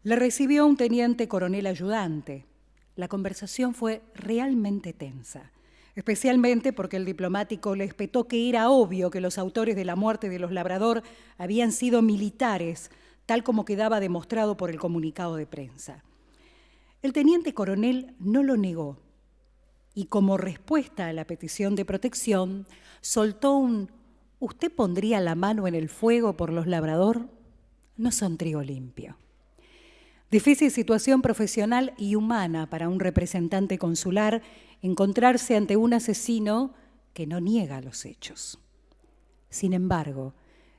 Le recibió un teniente coronel ayudante. La conversación fue realmente tensa, especialmente porque el diplomático le espetó que era obvio que los autores de la muerte de los Labrador habían sido militares, tal como quedaba demostrado por el comunicado de prensa. El teniente coronel no lo negó y, como respuesta a la petición de protección, soltó un «¿Usted pondría la mano en el fuego por los Labrador?» No son trigo limpio. Difícil situación profesional y humana para un representante consular encontrarse ante un asesino que no niega los hechos. Sin embargo,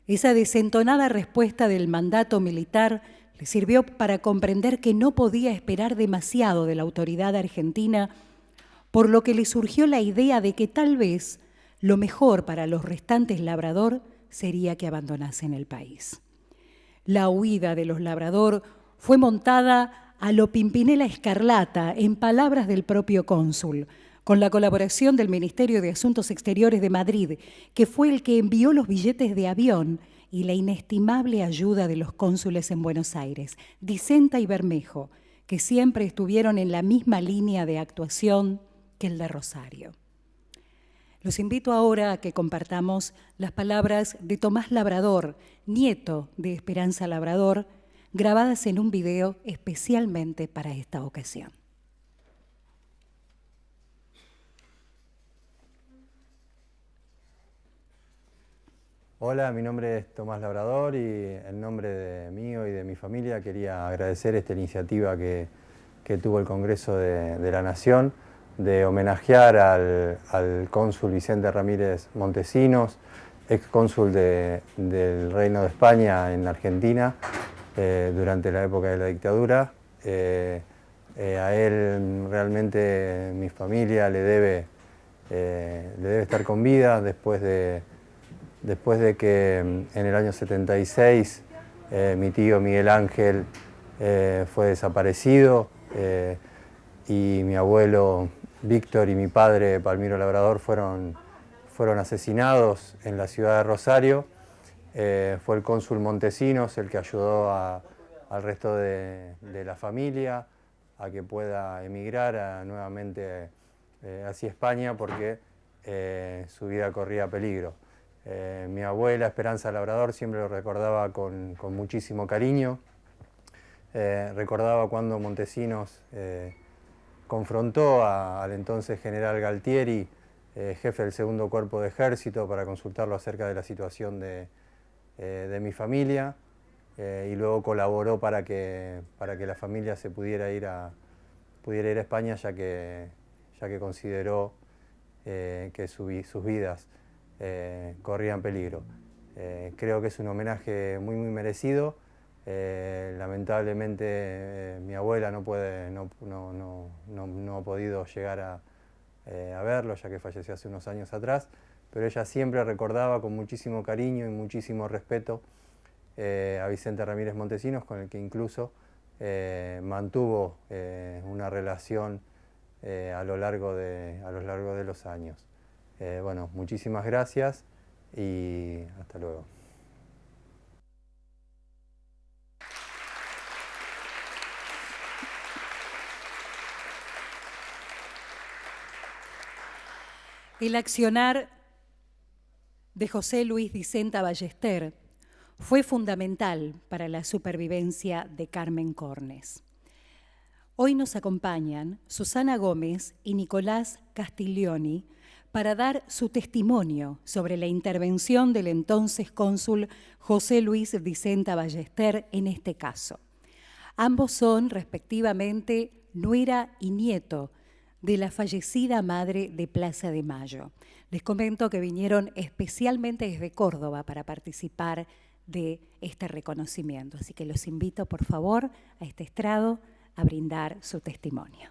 esa desentonada respuesta del mandato militar le sirvió para comprender que no podía esperar demasiado de la autoridad argentina, por lo que le surgió la idea de que tal vez lo mejor para los restantes Labrador sería que abandonasen el país. La huida de los Labrador fue montada a lo Pimpinela Escarlata, en palabras del propio cónsul, con la colaboración del Ministerio de Asuntos Exteriores de Madrid, que fue el que envió los billetes de avión y la inestimable ayuda de los cónsules en Buenos Aires, Dicenta y Bermejo, que siempre estuvieron en la misma línea de actuación que el de Rosario. Los invito ahora a que compartamos las palabras de Tomás Labrador, nieto de Esperanza Labrador, grabadas en un video especialmente para esta ocasión. Hola, mi nombre es Tomás Labrador y en nombre de mío y de mi familia quería agradecer esta iniciativa que tuvo el Congreso de la Nación de homenajear al cónsul Vicente Ramírez Montesinos, ex cónsul del Reino de España en Argentina durante la época de la dictadura. A él realmente mi familia le debe estar con vida después de que en el año 76 mi tío Miguel Ángel fue desaparecido y mi abuelo Víctor y mi padre Palmiro Labrador fueron asesinados en la ciudad de Rosario. Fue el cónsul Montesinos el que ayudó al resto de la familia a que pueda emigrar nuevamente hacia España porque su vida corría peligro. Mi abuela Esperanza Labrador siempre lo recordaba con muchísimo cariño. Recordaba cuando Montesinos confrontó al entonces general Galtieri, jefe del segundo cuerpo de ejército, para consultarlo acerca de la situación de mi familia, y luego colaboró para que la familia se pudiera ir a España, ya que consideró que sus vidas corrían peligro. Creo que es un homenaje muy merecido. Lamentablemente mi abuela no ha podido llegar a verlo, ya que falleció hace unos años atrás, pero ella siempre recordaba con muchísimo cariño y muchísimo respeto a Vicente Ramírez Montesinos, con el que incluso mantuvo una relación a lo largo de los años. Bueno, muchísimas gracias y hasta luego. El accionar de José Luis Dicenta Ballester fue fundamental para la supervivencia de Carmen Cornes. Hoy nos acompañan Susana Gómez y Nicolás Castiglioni para dar su testimonio sobre la intervención del entonces cónsul José Luis Dicenta Ballester en este caso. Ambos son, respectivamente, nuera y nieto de la fallecida madre de Plaza de Mayo. Les comento que vinieron especialmente desde Córdoba para participar de este reconocimiento. Así que los invito, por favor, a este estrado a brindar su testimonio.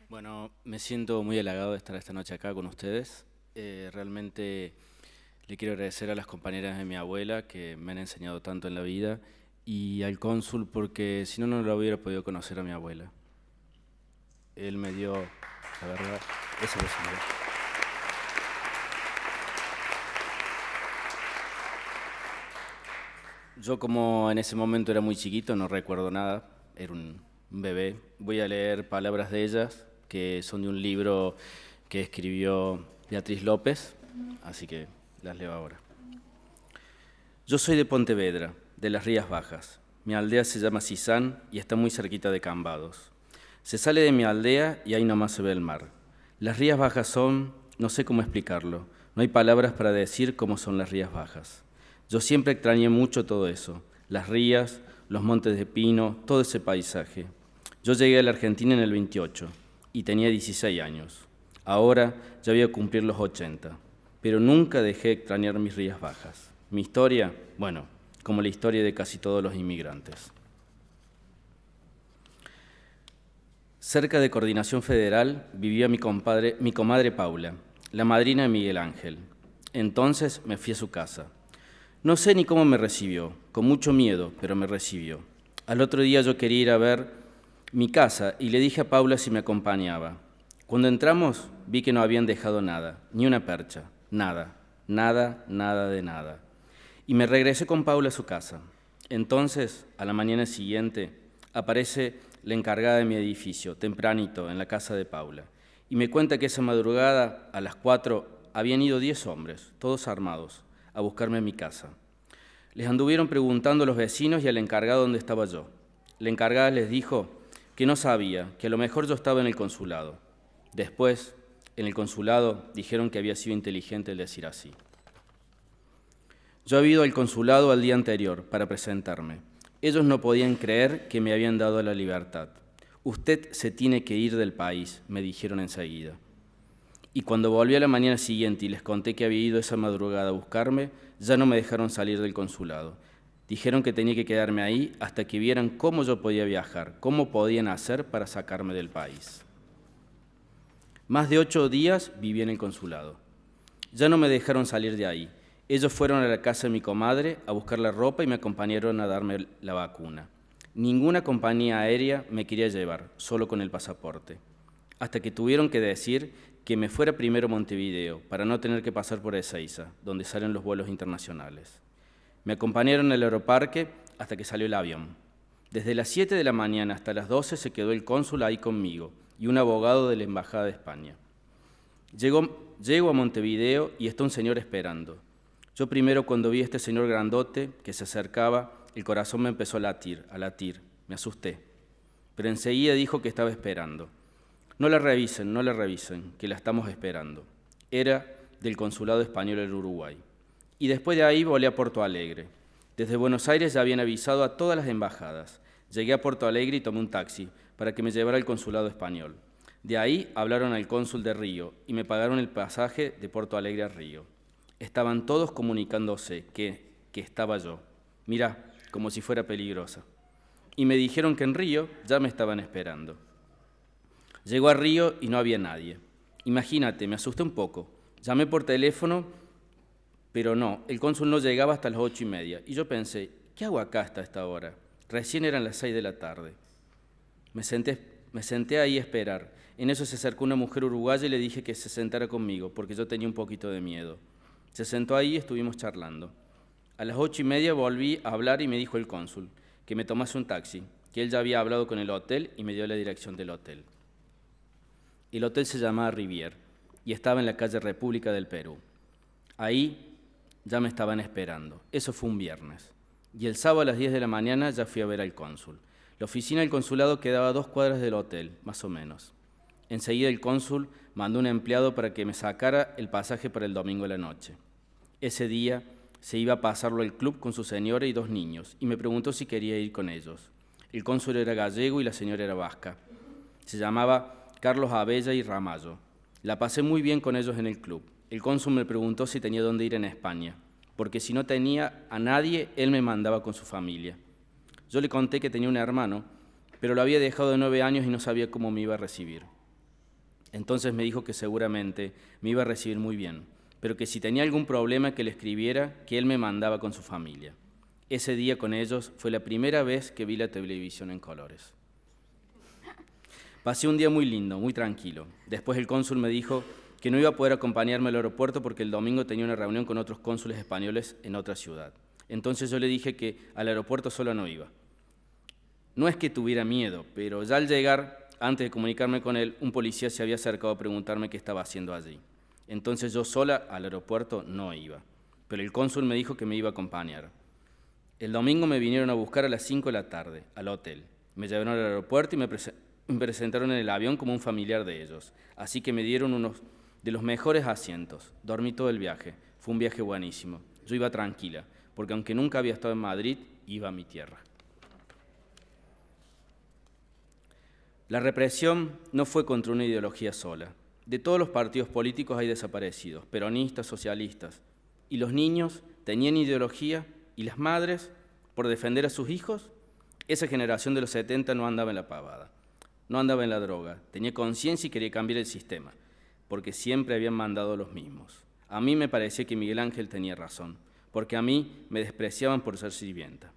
Bueno, me siento muy halagado de estar esta noche acá con ustedes. Realmente le quiero agradecer a las compañeras de mi abuela que me han enseñado tanto en la vida y al cónsul porque si no, no lo hubiera podido conocer a mi abuela. Él me dio, la verdad, esa posibilidad. Yo como en ese momento era muy chiquito, no recuerdo nada, era un bebé. Voy a leer palabras de ellas que son de un libro que escribió Beatriz López, así que las leo ahora. Yo soy de Pontevedra, de las Rías Bajas. Mi aldea se llama Sisán y está muy cerquita de Cambados. Se sale de mi aldea y ahí nomás se ve el mar. Las Rías Bajas son, no sé cómo explicarlo, no hay palabras para decir cómo son las Rías Bajas. Yo siempre extrañé mucho todo eso, las rías, los montes de pino, todo ese paisaje. Yo llegué a la Argentina en el 28 y tenía 16 años. Ahora ya voy a cumplir los 80, pero nunca dejé de extrañar mis Rías Bajas. Mi historia, bueno, como la historia de casi todos los inmigrantes. Cerca de Coordinación Federal vivía mi comadre Paula, la madrina de Miguel Ángel. Entonces me fui a su casa. No sé ni cómo me recibió, con mucho miedo, pero me recibió. Al otro día yo quería ir a ver mi casa y le dije a Paula si me acompañaba. Cuando entramos vi que no habían dejado nada, ni una percha, nada, nada, nada de nada. Y me regresé con Paula a su casa. Entonces, a la mañana siguiente, aparece la encargada de mi edificio, tempranito, en la casa de Paula, y me cuenta que esa madrugada, a las 4, habían ido 10 hombres, todos armados, a buscarme en mi casa. Les anduvieron preguntando a los vecinos y al encargado dónde estaba yo. La encargada les dijo que no sabía, que a lo mejor yo estaba en el consulado. Después, en el consulado, dijeron que había sido inteligente el decir así. Yo había ido al consulado al día anterior para presentarme. Ellos no podían creer que me habían dado la libertad. Usted se tiene que ir del país, me dijeron enseguida. Y cuando volví a la mañana siguiente y les conté que había ido esa madrugada a buscarme, ya no me dejaron salir del consulado. Dijeron que tenía que quedarme ahí hasta que vieran cómo yo podía viajar, cómo podían hacer para sacarme del país. Más de 8 días viví en el consulado. Ya no me dejaron salir de ahí. Ellos fueron a la casa de mi comadre a buscar la ropa y me acompañaron a darme la vacuna. Ninguna compañía aérea me quería llevar, solo con el pasaporte. Hasta que tuvieron que decir que me fuera primero a Montevideo, para no tener que pasar por Ezeiza, donde salen los vuelos internacionales. Me acompañaron al aeroparque hasta que salió el avión. Desde las 7 de la mañana hasta las 12 se quedó el cónsul ahí conmigo y un abogado de la Embajada de España. Llego a Montevideo y está un señor esperando. Yo primero, cuando vi a este señor grandote que se acercaba, el corazón me empezó a latir, me asusté. Pero enseguida dijo que estaba esperando. No la revisen, que la estamos esperando. Era del Consulado Español en Uruguay. Y después de ahí volé a Porto Alegre. Desde Buenos Aires ya habían avisado a todas las embajadas. Llegué a Porto Alegre y tomé un taxi para que me llevara al Consulado Español. De ahí hablaron al cónsul de Río y me pagaron el pasaje de Porto Alegre a Río. Estaban todos comunicándose que estaba yo. Mirá, como si fuera peligrosa. Y me dijeron que en Río ya me estaban esperando. Llegó a Río y no había nadie. Imagínate, me asusté un poco. Llamé por teléfono, pero no, el cónsul no llegaba hasta las 8:30. Y yo pensé, ¿qué hago acá hasta esta hora? Recién eran las 6 de la tarde. Me senté ahí a esperar. En eso se acercó una mujer uruguaya y le dije que se sentara conmigo, porque yo tenía un poquito de miedo. Se sentó ahí y estuvimos charlando. A las 8:30 volví a hablar y me dijo el cónsul que me tomase un taxi, que él ya había hablado con el hotel y me dio la dirección del hotel. El hotel se llamaba Rivier y estaba en la calle República del Perú. Ahí ya me estaban esperando. Eso fue un viernes. Y el sábado a las 10 de la mañana ya fui a ver al cónsul. La oficina del consulado quedaba a 2 cuadras del hotel, más o menos. Enseguida el cónsul mandó un empleado para que me sacara el pasaje para el domingo de la noche. Ese día se iba a pasarlo al club con su señora y 2 niños, y me preguntó si quería ir con ellos. El cónsul era gallego y la señora era vasca. Se llamaba Carlos Abella y Ramallo. La pasé muy bien con ellos en el club. El cónsul me preguntó si tenía dónde ir en España, porque si no tenía a nadie, él me mandaba con su familia. Yo le conté que tenía un hermano, pero lo había dejado de 9 años y no sabía cómo me iba a recibir. Entonces me dijo que seguramente me iba a recibir muy bien, pero que si tenía algún problema que le escribiera, que él me mandaba con su familia. Ese día con ellos fue la primera vez que vi la televisión en colores. Pasé un día muy lindo, muy tranquilo. Después el cónsul me dijo que no iba a poder acompañarme al aeropuerto porque el domingo tenía una reunión con otros cónsules españoles en otra ciudad. Entonces yo le dije que al aeropuerto solo no iba. No es que tuviera miedo, pero ya al llegar, antes de comunicarme con él, un policía se había acercado a preguntarme qué estaba haciendo allí. Entonces yo sola al aeropuerto no iba, pero el cónsul me dijo que me iba a acompañar. El domingo me vinieron a buscar a las 5 de la tarde, al hotel. Me llevaron al aeropuerto y me presentaron en el avión como un familiar de ellos. Así que me dieron unos de los mejores asientos. Dormí todo el viaje. Fue un viaje buenísimo. Yo iba tranquila, porque aunque nunca había estado en Madrid, iba a mi tierra. La represión no fue contra una ideología sola. De todos los partidos políticos hay desaparecidos, peronistas, socialistas. Y los niños tenían ideología, y las madres, por defender a sus hijos, esa generación de los 70 no andaba en la pavada. No andaba en la droga, tenía conciencia y quería cambiar el sistema, porque siempre habían mandado los mismos. A mí me parecía que Miguel Ángel tenía razón, porque a mí me despreciaban por ser sirvienta.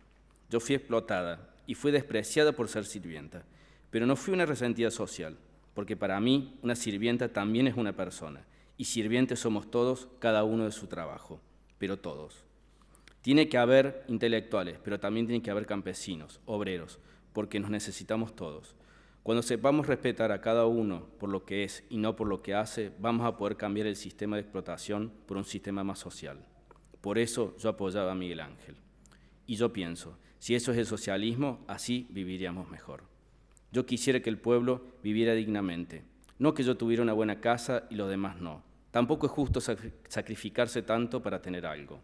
Yo fui explotada y fui despreciada por ser sirvienta, pero no fui una resentida social, porque para mí una sirvienta también es una persona, y sirvientes somos todos, cada uno de su trabajo, pero todos. Tiene que haber intelectuales, pero también tiene que haber campesinos, obreros, porque nos necesitamos todos. Cuando sepamos respetar a cada uno por lo que es y no por lo que hace, vamos a poder cambiar el sistema de explotación por un sistema más social. Por eso yo apoyaba a Miguel Ángel. Y yo pienso, si eso es el socialismo, así viviríamos mejor. Yo quisiera que el pueblo viviera dignamente, no que yo tuviera una buena casa y los demás no. Tampoco es justo sacrificarse tanto para tener algo,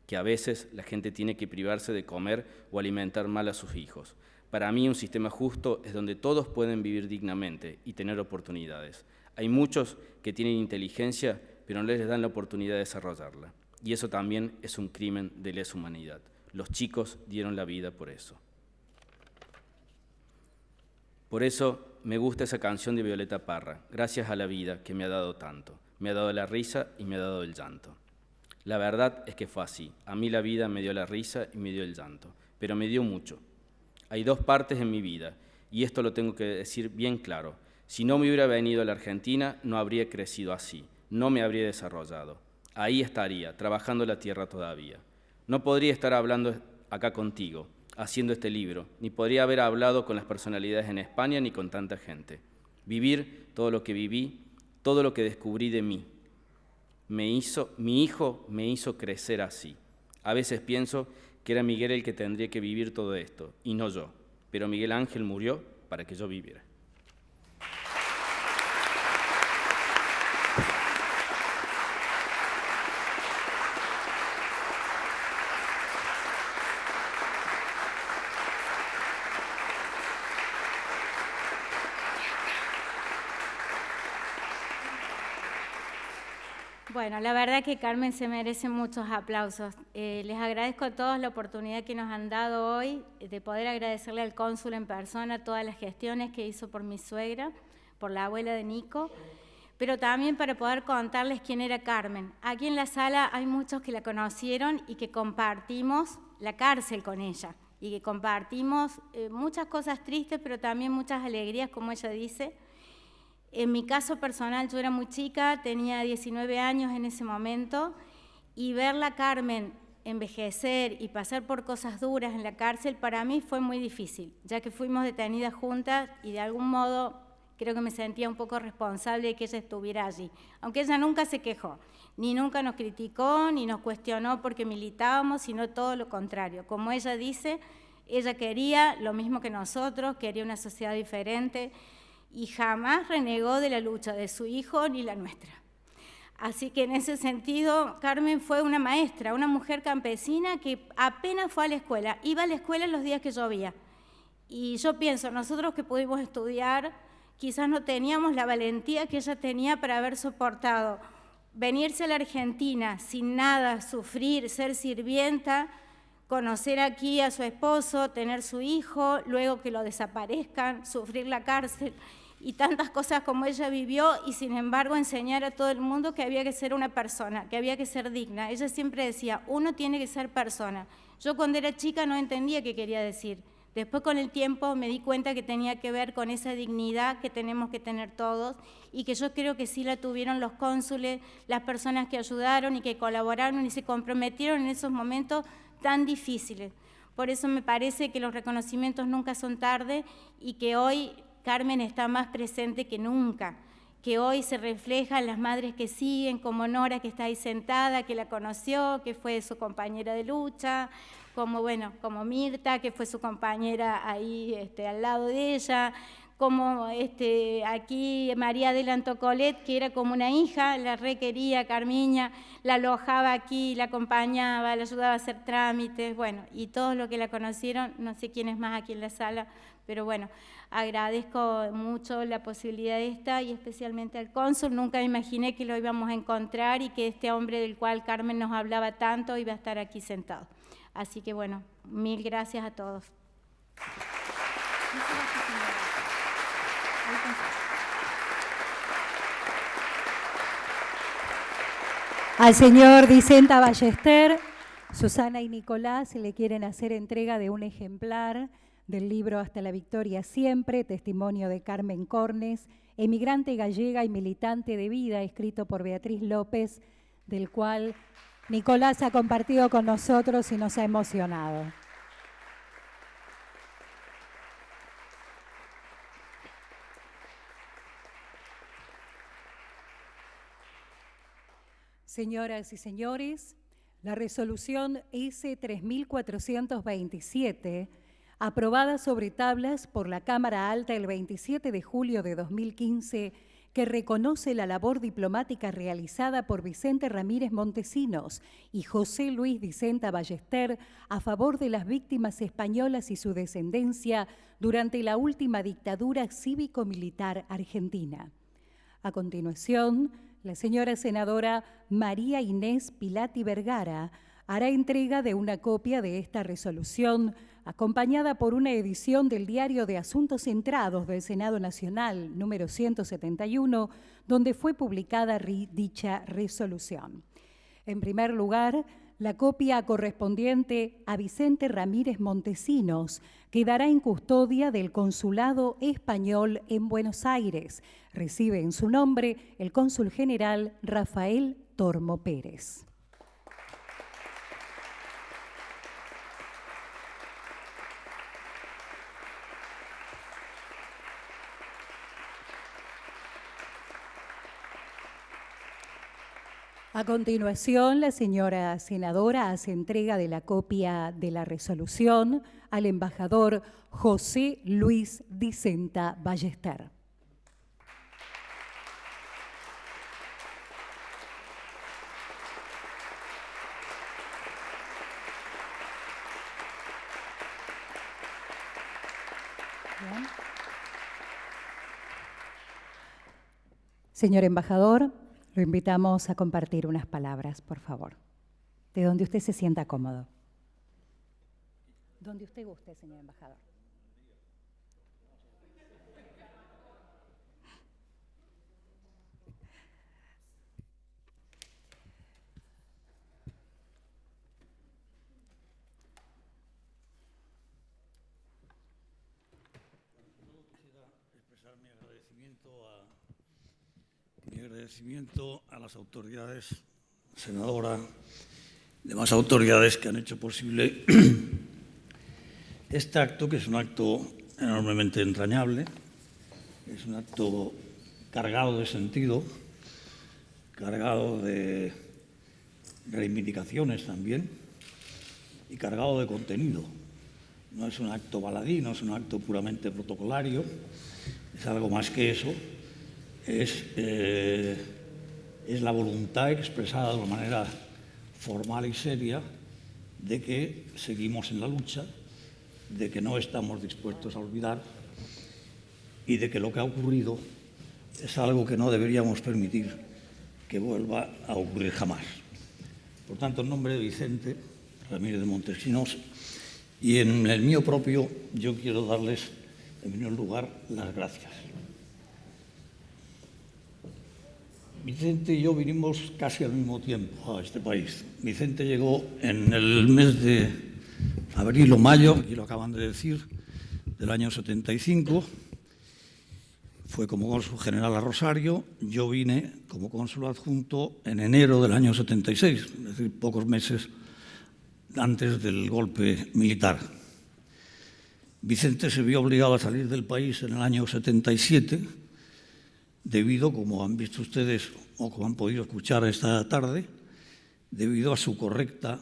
que a veces la gente tiene que privarse de comer o alimentar mal a sus hijos. Para mí un sistema justo es donde todos pueden vivir dignamente y tener oportunidades. Hay muchos que tienen inteligencia, pero no les dan la oportunidad de desarrollarla. Y eso también es un crimen de lesa humanidad. Los chicos dieron la vida por eso. Por eso me gusta esa canción de Violeta Parra, Gracias a la vida que me ha dado tanto. Me ha dado la risa y me ha dado el llanto. La verdad es que fue así. A mí la vida me dio la risa y me dio el llanto, pero me dio mucho. Hay dos partes en mi vida, y esto lo tengo que decir bien claro. Si no me hubiera venido a la Argentina, no habría crecido así, no me habría desarrollado. Ahí estaría, trabajando la tierra todavía. No podría estar hablando acá contigo, haciendo este libro, ni podría haber hablado con las personalidades en España ni con tanta gente. Vivir todo lo que viví, todo lo que descubrí de mí. Mi hijo me hizo crecer así. A veces pienso que era Miguel el que tendría que vivir todo esto, y no yo. Pero Miguel Ángel murió para que yo viviera. Bueno, la verdad que Carmen se merece muchos aplausos. Les agradezco a todos la oportunidad que nos han dado hoy de poder agradecerle al cónsul en persona todas las gestiones que hizo por mi suegra, por la abuela de Nico, pero también para poder contarles quién era Carmen. Aquí en la sala hay muchos que la conocieron y que compartimos la cárcel con ella y que compartimos muchas cosas tristes, pero también muchas alegrías, como ella dice. En mi caso personal, yo era muy chica, tenía 19 años en ese momento, y verla a Carmen envejecer y pasar por cosas duras en la cárcel para mí fue muy difícil, ya que fuimos detenidas juntas y de algún modo creo que me sentía un poco responsable de que ella estuviera allí, aunque ella nunca se quejó, ni nunca nos criticó, ni nos cuestionó porque militábamos, sino todo lo contrario. Como ella dice, ella quería lo mismo que nosotros, quería una sociedad diferente, y jamás renegó de la lucha de su hijo ni la nuestra. Así que en ese sentido, Carmen fue una maestra, una mujer campesina que apenas fue a la escuela, iba a la escuela en los días que llovía. Y yo pienso, nosotros que pudimos estudiar, quizás no teníamos la valentía que ella tenía para haber soportado venirse a la Argentina sin nada, sufrir, ser sirvienta, conocer aquí a su esposo, tener su hijo, luego que lo desaparezcan, sufrir la cárcel y tantas cosas como ella vivió, y sin embargo enseñar a todo el mundo que había que ser una persona, que había que ser digna. Ella siempre decía, uno tiene que ser persona. Yo cuando era chica no entendía qué quería decir. Después con el tiempo me di cuenta que tenía que ver con esa dignidad que tenemos que tener todos, y que yo creo que sí la tuvieron los cónsules, las personas que ayudaron y que colaboraron y se comprometieron en esos momentos tan difíciles. Por eso me parece que los reconocimientos nunca son tarde y que hoy Carmen está más presente que nunca, que hoy se refleja en las madres que siguen, como Nora, que está ahí sentada, que la conoció, que fue su compañera de lucha, como Mirta, que fue su compañera ahí al lado de ella, como aquí María Adelanto Colet, que era como una hija, la requería Carmiña, la alojaba aquí, la acompañaba, la ayudaba a hacer trámites, y todos los que la conocieron, no sé quién es más aquí en la sala, pero agradezco mucho la posibilidad esta y especialmente al cónsul. Nunca me imaginé que lo íbamos a encontrar y que este hombre del cual Carmen nos hablaba tanto iba a estar aquí sentado. Así que mil gracias a todos. Al señor Dicenta Ballester, Susana y Nicolás le quieren hacer entrega de un ejemplar del libro Hasta la Victoria Siempre, testimonio de Carmen Cornes, emigrante gallega y militante de vida, escrito por Beatriz López, del cual Nicolás ha compartido con nosotros y nos ha emocionado. Señoras y señores, la resolución S3427, aprobada sobre tablas por la Cámara Alta el 27 de julio de 2015, que reconoce la labor diplomática realizada por Vicente Ramírez Montesinos y José Luis Dicenta Ballester a favor de las víctimas españolas y su descendencia durante la última dictadura cívico-militar argentina. A continuación, la señora senadora María Inés Pilati Vergara hará entrega de una copia de esta resolución, acompañada por una edición del Diario de Asuntos Centrados del Senado Nacional, número 171, donde fue publicada dicha resolución. En primer lugar, la copia correspondiente a Vicente Ramírez Montesinos quedará en custodia del Consulado Español en Buenos Aires. Recibe en su nombre el cónsul general Rafael Tormo Pérez. A continuación, la señora senadora hace entrega de la copia de la resolución al embajador José Luis Dicenta Ballester. Bien. Señor embajador, lo invitamos a compartir unas palabras, por favor, de donde usted se sienta cómodo. Donde usted guste, señor embajador. Quisiera expresar mi agradecimiento a las autoridades, senadora, demás autoridades que han hecho posible este acto, que es un acto enormemente entrañable, es un acto cargado de sentido, cargado de reivindicaciones también y cargado de contenido. No es un acto baladí, no es un acto puramente protocolario, es algo más que eso. Es la voluntad expresada de una manera formal y seria de que seguimos en la lucha, de que no estamos dispuestos a olvidar y de que lo que ha ocurrido es algo que no deberíamos permitir que vuelva a ocurrir jamás. Por tanto, en nombre de Vicente Ramírez de Montesinos y en el mío propio, yo quiero darles, en primer lugar, las gracias. Vicente y yo vinimos casi al mismo tiempo a este país. Vicente llegó en el mes de abril o mayo, aquí lo acaban de decir, del año 75. Fue como cónsul general a Rosario. Yo vine como cónsul adjunto en enero del año 76, es decir, pocos meses antes del golpe militar. Vicente se vio obligado a salir del país en el año 77, debido, como han visto ustedes o como han podido escuchar esta tarde, debido a su correcta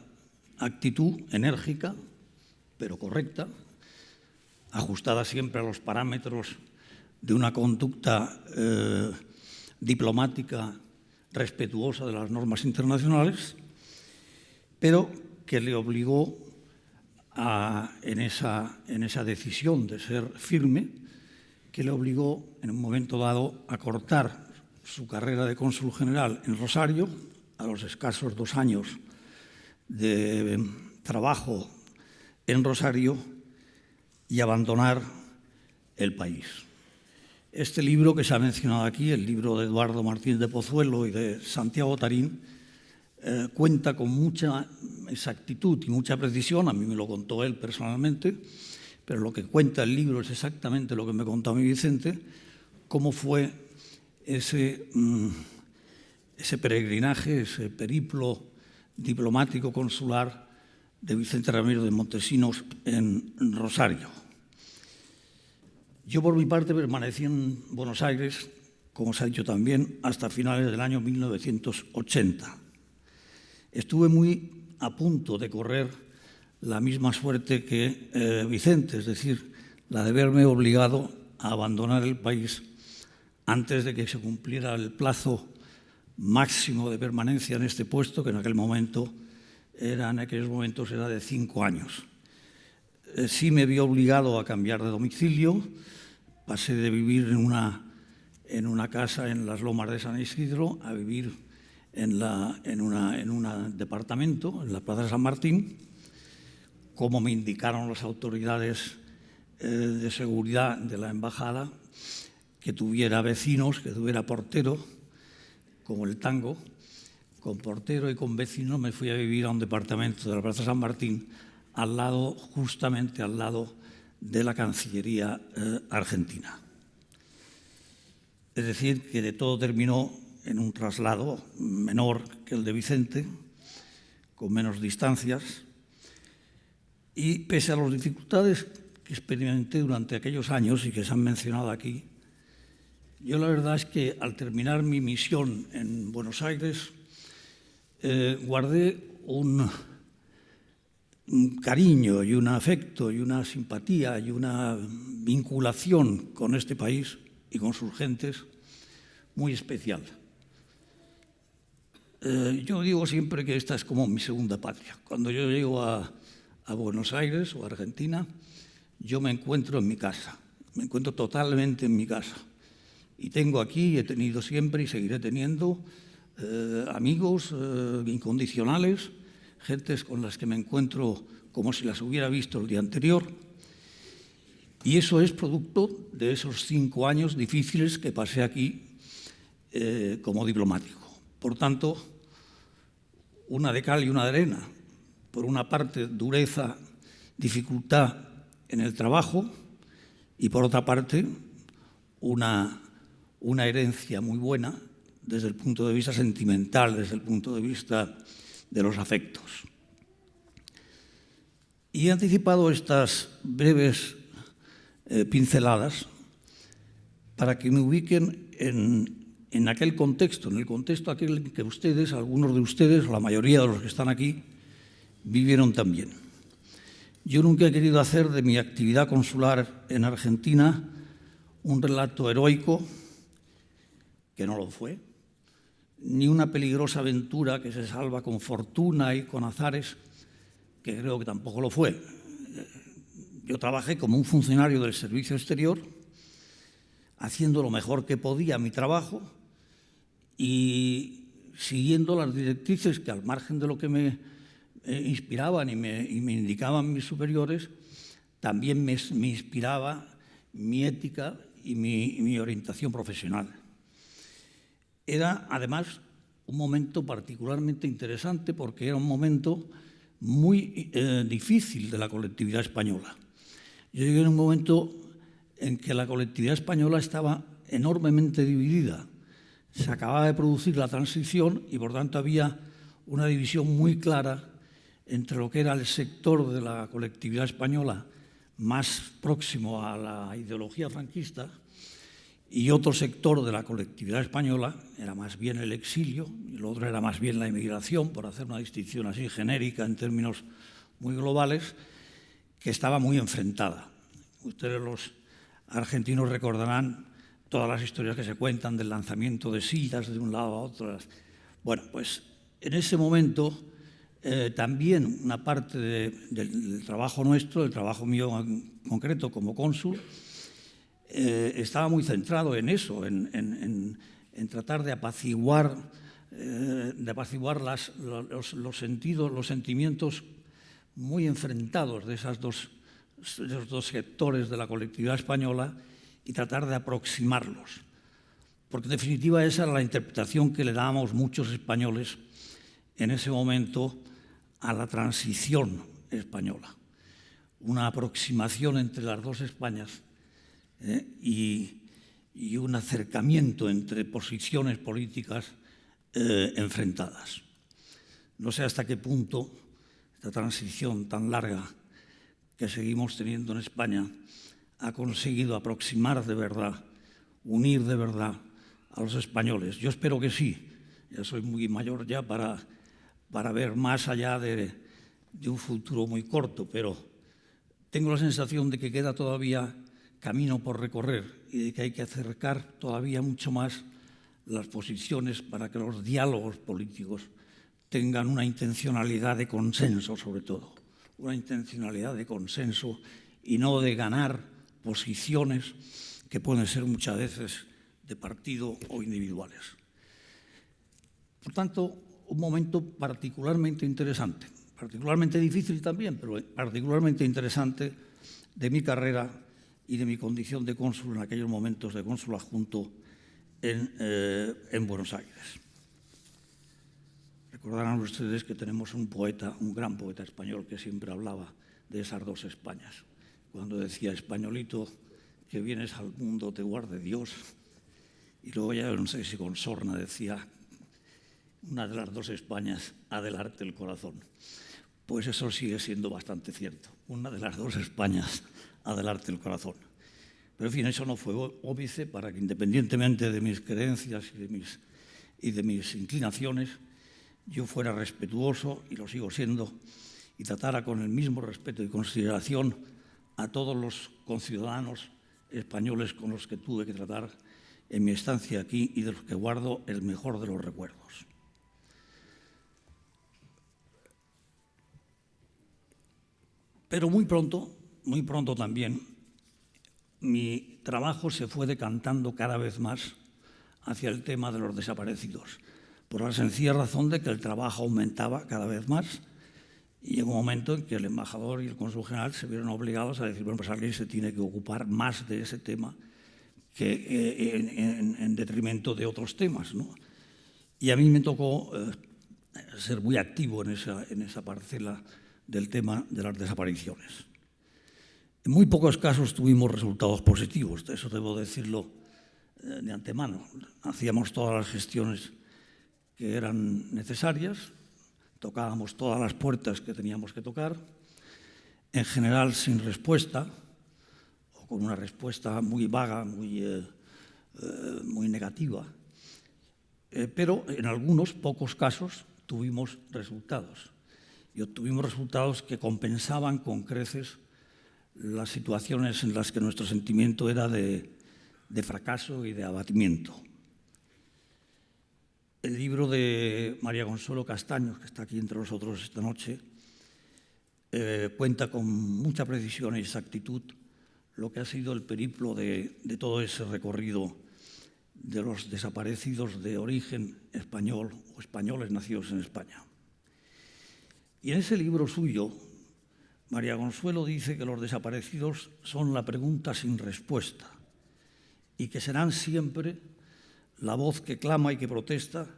actitud enérgica, pero correcta, ajustada siempre a los parámetros de una conducta diplomática respetuosa de las normas internacionales, pero que le obligó en esa decisión de ser firme, que le obligó en un momento dado a cortar su carrera de cónsul general en Rosario a los escasos 2 años de trabajo en Rosario y abandonar el país. Este libro que se ha mencionado aquí, el libro de Eduardo Martínez de Pozuelo y de Santiago Tarín, cuenta con mucha exactitud y mucha precisión, a mí me lo contó él personalmente, pero lo que cuenta el libro es exactamente lo que me contó a mí Vicente, cómo fue ese peregrinaje, ese periplo diplomático consular de Vicente Ramírez de Montesinos en Rosario. Yo, por mi parte, permanecí en Buenos Aires, como se ha dicho también, hasta finales del año 1980. Estuve muy a punto de correr la misma suerte que Vicente, es decir, la de verme obligado a abandonar el país antes de que se cumpliera el plazo máximo de permanencia en este puesto, que en aquellos momentos era de 5 años. Sí me vi obligado a cambiar de domicilio, pasé de vivir en una casa en las Lomas de San Isidro a vivir en un departamento, en la Plaza de San Martín, como me indicaron las autoridades de seguridad de la embajada, que tuviera vecinos, que tuviera portero, como el tango, con portero y con vecinos me fui a vivir a un departamento de la Plaza San Martín, justamente al lado de la Cancillería argentina. Es decir, que de todo terminó en un traslado menor que el de Vicente, con menos distancias, y pese a las dificultades que experimenté durante aquellos años y que se han mencionado aquí, yo la verdad es que al terminar mi misión en Buenos Aires guardé un cariño y un afecto y una simpatía y una vinculación con este país y con sus gentes muy especial. Yo digo siempre que esta es como mi segunda patria. Cuando yo llego a Buenos Aires o a Argentina, yo me encuentro en mi casa, me encuentro totalmente en mi casa. Y tengo aquí, he tenido siempre y seguiré teniendo amigos incondicionales, gentes con las que me encuentro como si las hubiera visto el día anterior. Y eso es producto de esos 5 años difíciles que pasé aquí como diplomático. Por tanto, una de cal y una de arena. Por una parte, dureza, dificultad en el trabajo y por otra parte, una herencia muy buena desde el punto de vista sentimental, desde el punto de vista de los afectos. Y he anticipado estas breves pinceladas para que me ubiquen en aquel contexto, en el contexto aquel que ustedes, algunos de ustedes, o la mayoría de los que están aquí, vivieron también. Yo nunca he querido hacer de mi actividad consular en Argentina un relato heroico, que no lo fue, ni una peligrosa aventura que se salva con fortuna y con azares, que creo que tampoco lo fue. Yo trabajé como un funcionario del Servicio Exterior, haciendo lo mejor que podía mi trabajo y siguiendo las directrices que, al margen de lo que me inspiraban y me indicaban mis superiores, también me inspiraba mi ética y mi orientación profesional. Era, además, un momento particularmente interesante porque era un momento muy difícil de la colectividad española. Yo llegué en un momento en que la colectividad española estaba enormemente dividida. Se acababa de producir la transición y, por tanto, había una división muy clara entre lo que era el sector de la colectividad española más próximo a la ideología franquista y otro sector de la colectividad española, era más bien el exilio, y el otro era más bien la inmigración, por hacer una distinción así genérica en términos muy globales, que estaba muy enfrentada. Ustedes, los argentinos, recordarán todas las historias que se cuentan del lanzamiento de sillas de un lado a otro. Bueno, pues en ese momento también una parte del trabajo nuestro, del trabajo mío en concreto como cónsul, estaba muy centrado en eso, en tratar de apaciguar los sentimientos muy enfrentados de esos dos sectores de la colectividad española y tratar de aproximarlos. Porque en definitiva esa era la interpretación que le dábamos muchos españoles en ese momento a la transición española. Una aproximación entre las dos Españas y un acercamiento entre posiciones políticas enfrentadas. No sé hasta qué punto esta transición tan larga que seguimos teniendo en España ha conseguido aproximar de verdad, unir de verdad a los españoles. Yo espero que sí. Ya soy muy mayor ya para ver más allá de un futuro muy corto, pero tengo la sensación de que queda todavía camino por recorrer y de que hay que acercar todavía mucho más las posiciones para que los diálogos políticos tengan una intencionalidad de consenso, sobre todo, una intencionalidad de consenso y no de ganar posiciones que pueden ser muchas veces de partido o individuales. Por tanto, un momento particularmente interesante, particularmente difícil también, pero particularmente interesante de mi carrera y de mi condición de cónsul en aquellos momentos de cónsul adjunto en Buenos Aires. Recordarán ustedes que tenemos un poeta, un gran poeta español que siempre hablaba de esas dos Españas. Cuando decía, españolito, que vienes al mundo te guarde Dios. Y luego ya no sé si con sorna decía, una de las dos Españas, adelante el corazón. Pues eso sigue siendo bastante cierto. Una de las dos Españas, adelante el corazón. Pero en fin, eso no fue óbice para que, independientemente de mis creencias y de mis inclinaciones, yo fuera respetuoso, y lo sigo siendo, y tratara con el mismo respeto y consideración a todos los conciudadanos españoles con los que tuve que tratar en mi estancia aquí y de los que guardo el mejor de los recuerdos. Pero muy pronto también, mi trabajo se fue decantando cada vez más hacia el tema de los desaparecidos, por la sencilla razón de que el trabajo aumentaba cada vez más y llegó un momento en que el embajador y el cónsul general se vieron obligados a decir, bueno, pues alguien se tiene que ocupar más de ese tema que en detrimento de otros temas, ¿no? Y a mí me tocó ser muy activo en esa parcela del tema de las desapariciones. En muy pocos casos tuvimos resultados positivos, eso debo decirlo de antemano. Hacíamos todas las gestiones que eran necesarias, tocábamos todas las puertas que teníamos que tocar, en general sin respuesta, o con una respuesta muy vaga, muy negativa, pero en algunos pocos casos tuvimos resultados, y obtuvimos resultados que compensaban con creces las situaciones en las que nuestro sentimiento era de fracaso y de abatimiento. El libro de María Consuelo Castaños, que está aquí entre nosotros esta noche, cuenta con mucha precisión y exactitud lo que ha sido el periplo de todo ese recorrido de los desaparecidos de origen español o españoles nacidos en España. Y en ese libro suyo, María Consuelo dice que los desaparecidos son la pregunta sin respuesta y que serán siempre la voz que clama y que protesta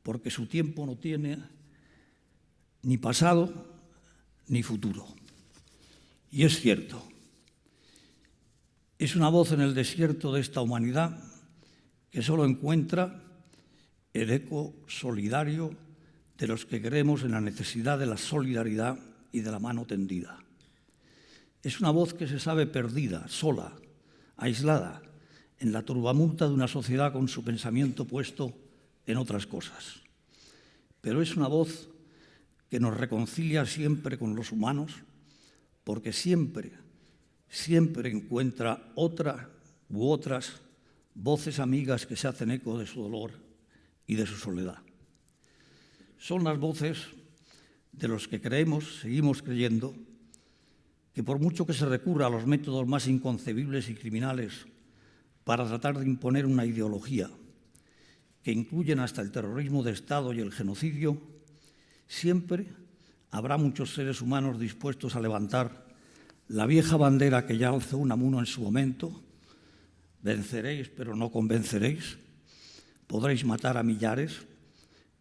porque su tiempo no tiene ni pasado ni futuro. Y es cierto. Es una voz en el desierto de esta humanidad que solo encuentra el eco solidario de los que creemos en la necesidad de la solidaridad y de la mano tendida. Es una voz que se sabe perdida, sola, aislada, en la turbamulta de una sociedad con su pensamiento puesto en otras cosas. Pero es una voz que nos reconcilia siempre con los humanos, porque siempre encuentra otra u otras voces amigas que se hacen eco de su dolor y de su soledad. Son las voces de los que creemos, seguimos creyendo, que por mucho que se recurra a los métodos más inconcebibles y criminales para tratar de imponer una ideología que incluyen hasta el terrorismo de Estado y el genocidio, siempre habrá muchos seres humanos dispuestos a levantar la vieja bandera que ya alzó Unamuno en su momento, venceréis, pero no convenceréis. Podréis matar a millares,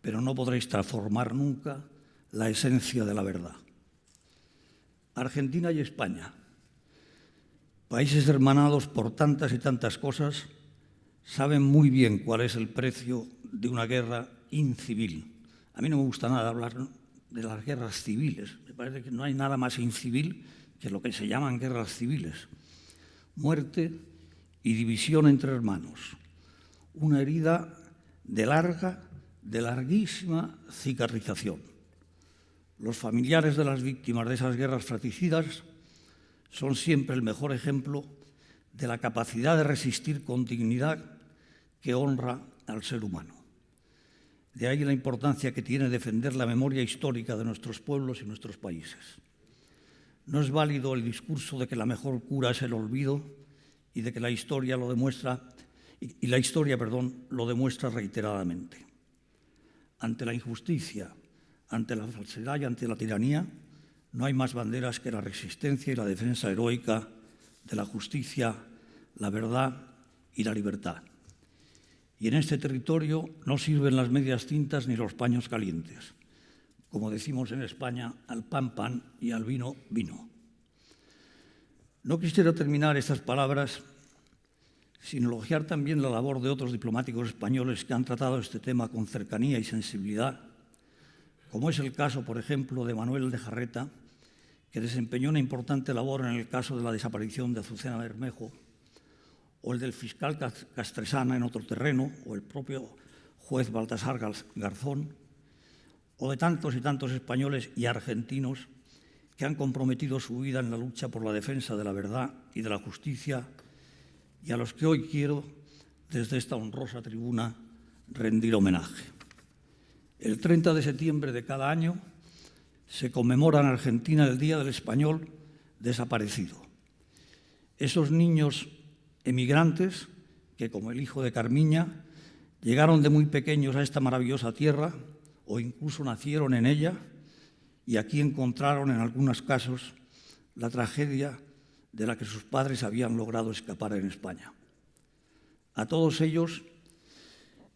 pero no podréis transformar nunca la esencia de la verdad. Argentina y España, países hermanados por tantas y tantas cosas, saben muy bien cuál es el precio de una guerra incivil. A mí no me gusta nada hablar de las guerras civiles. Me parece que no hay nada más incivil que lo que se llaman guerras civiles. Muerte y división entre hermanos. Una herida de larguísima cicatrización. Los familiares de las víctimas de esas guerras fratricidas son siempre el mejor ejemplo de la capacidad de resistir con dignidad que honra al ser humano. De ahí la importancia que tiene defender la memoria histórica de nuestros pueblos y nuestros países. No es válido el discurso de que la mejor cura es el olvido y de que la historia lo demuestra, lo demuestra reiteradamente. Ante la injusticia, ante la falsedad y ante la tiranía, no hay más banderas que la resistencia y la defensa heroica de la justicia, la verdad y la libertad. Y en este territorio no sirven las medias tintas ni los paños calientes. Como decimos en España, al pan, pan y al vino, vino. No quisiera terminar estas palabras sin elogiar también la labor de otros diplomáticos españoles que han tratado este tema con cercanía y sensibilidad, como es el caso, por ejemplo, de Manuel de Jarreta, que desempeñó una importante labor en el caso de la desaparición de Azucena Bermejo, o el del fiscal Castresana en otro terreno, o el propio juez Baltasar Garzón, o de tantos y tantos españoles y argentinos que han comprometido su vida en la lucha por la defensa de la verdad y de la justicia, y a los que hoy quiero, desde esta honrosa tribuna, rendir homenaje. El 30 de septiembre de cada año se conmemora en Argentina el Día del Español Desaparecido. Esos niños emigrantes que, como el hijo de Carmiña, llegaron de muy pequeños a esta maravillosa tierra o incluso nacieron en ella y aquí encontraron en algunos casos la tragedia de la que sus padres habían logrado escapar en España. A todos ellos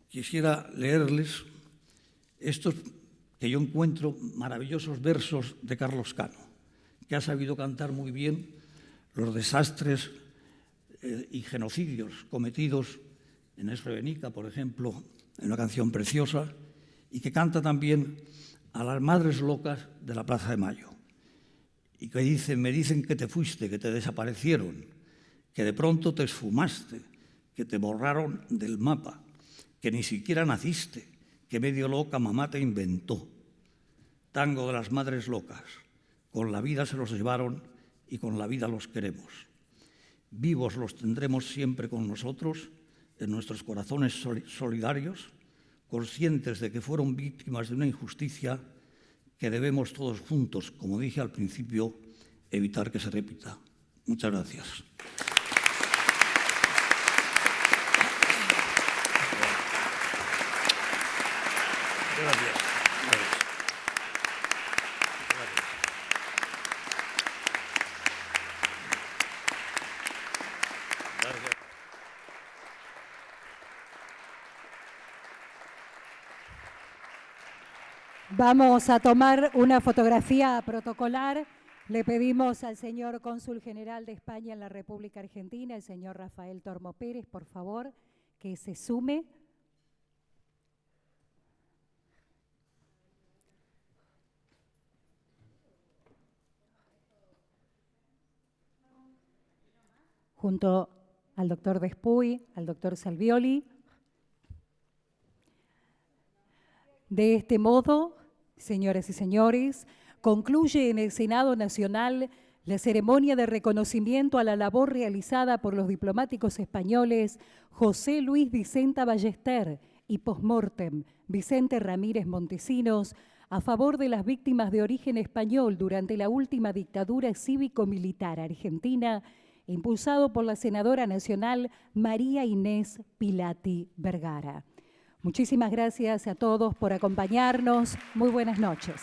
quisiera leerles estos que yo encuentro maravillosos versos de Carlos Cano, que ha sabido cantar muy bien los desastres y genocidios cometidos en Srebrenica, por ejemplo, en una canción preciosa, y que canta también a las madres locas de la Plaza de Mayo, y que dice: me dicen que te fuiste, que te desaparecieron, que de pronto te esfumaste, que te borraron del mapa, que ni siquiera naciste, que medio loca mamá te inventó. Tango de las madres locas, con la vida se los llevaron y con la vida los queremos. Vivos los tendremos siempre con nosotros, en nuestros corazones solidarios, conscientes de que fueron víctimas de una injusticia que debemos todos juntos, como dije al principio, evitar que se repita. Muchas gracias. Gracias. Vamos a tomar una fotografía protocolar. Le pedimos al señor Cónsul General de España en la República Argentina, el señor Rafael Tormo Pérez, por favor, que se sume. Junto al doctor Despuy, al doctor Salvioli. De este modo, señoras y señores, concluye en el Senado Nacional la ceremonia de reconocimiento a la labor realizada por los diplomáticos españoles José Luis Vicenta Ballester y postmortem Vicente Ramírez Montesinos a favor de las víctimas de origen español durante la última dictadura cívico-militar argentina, impulsado por la senadora nacional María Inés Pilati Vergara. Muchísimas gracias a todos por acompañarnos. Muy buenas noches.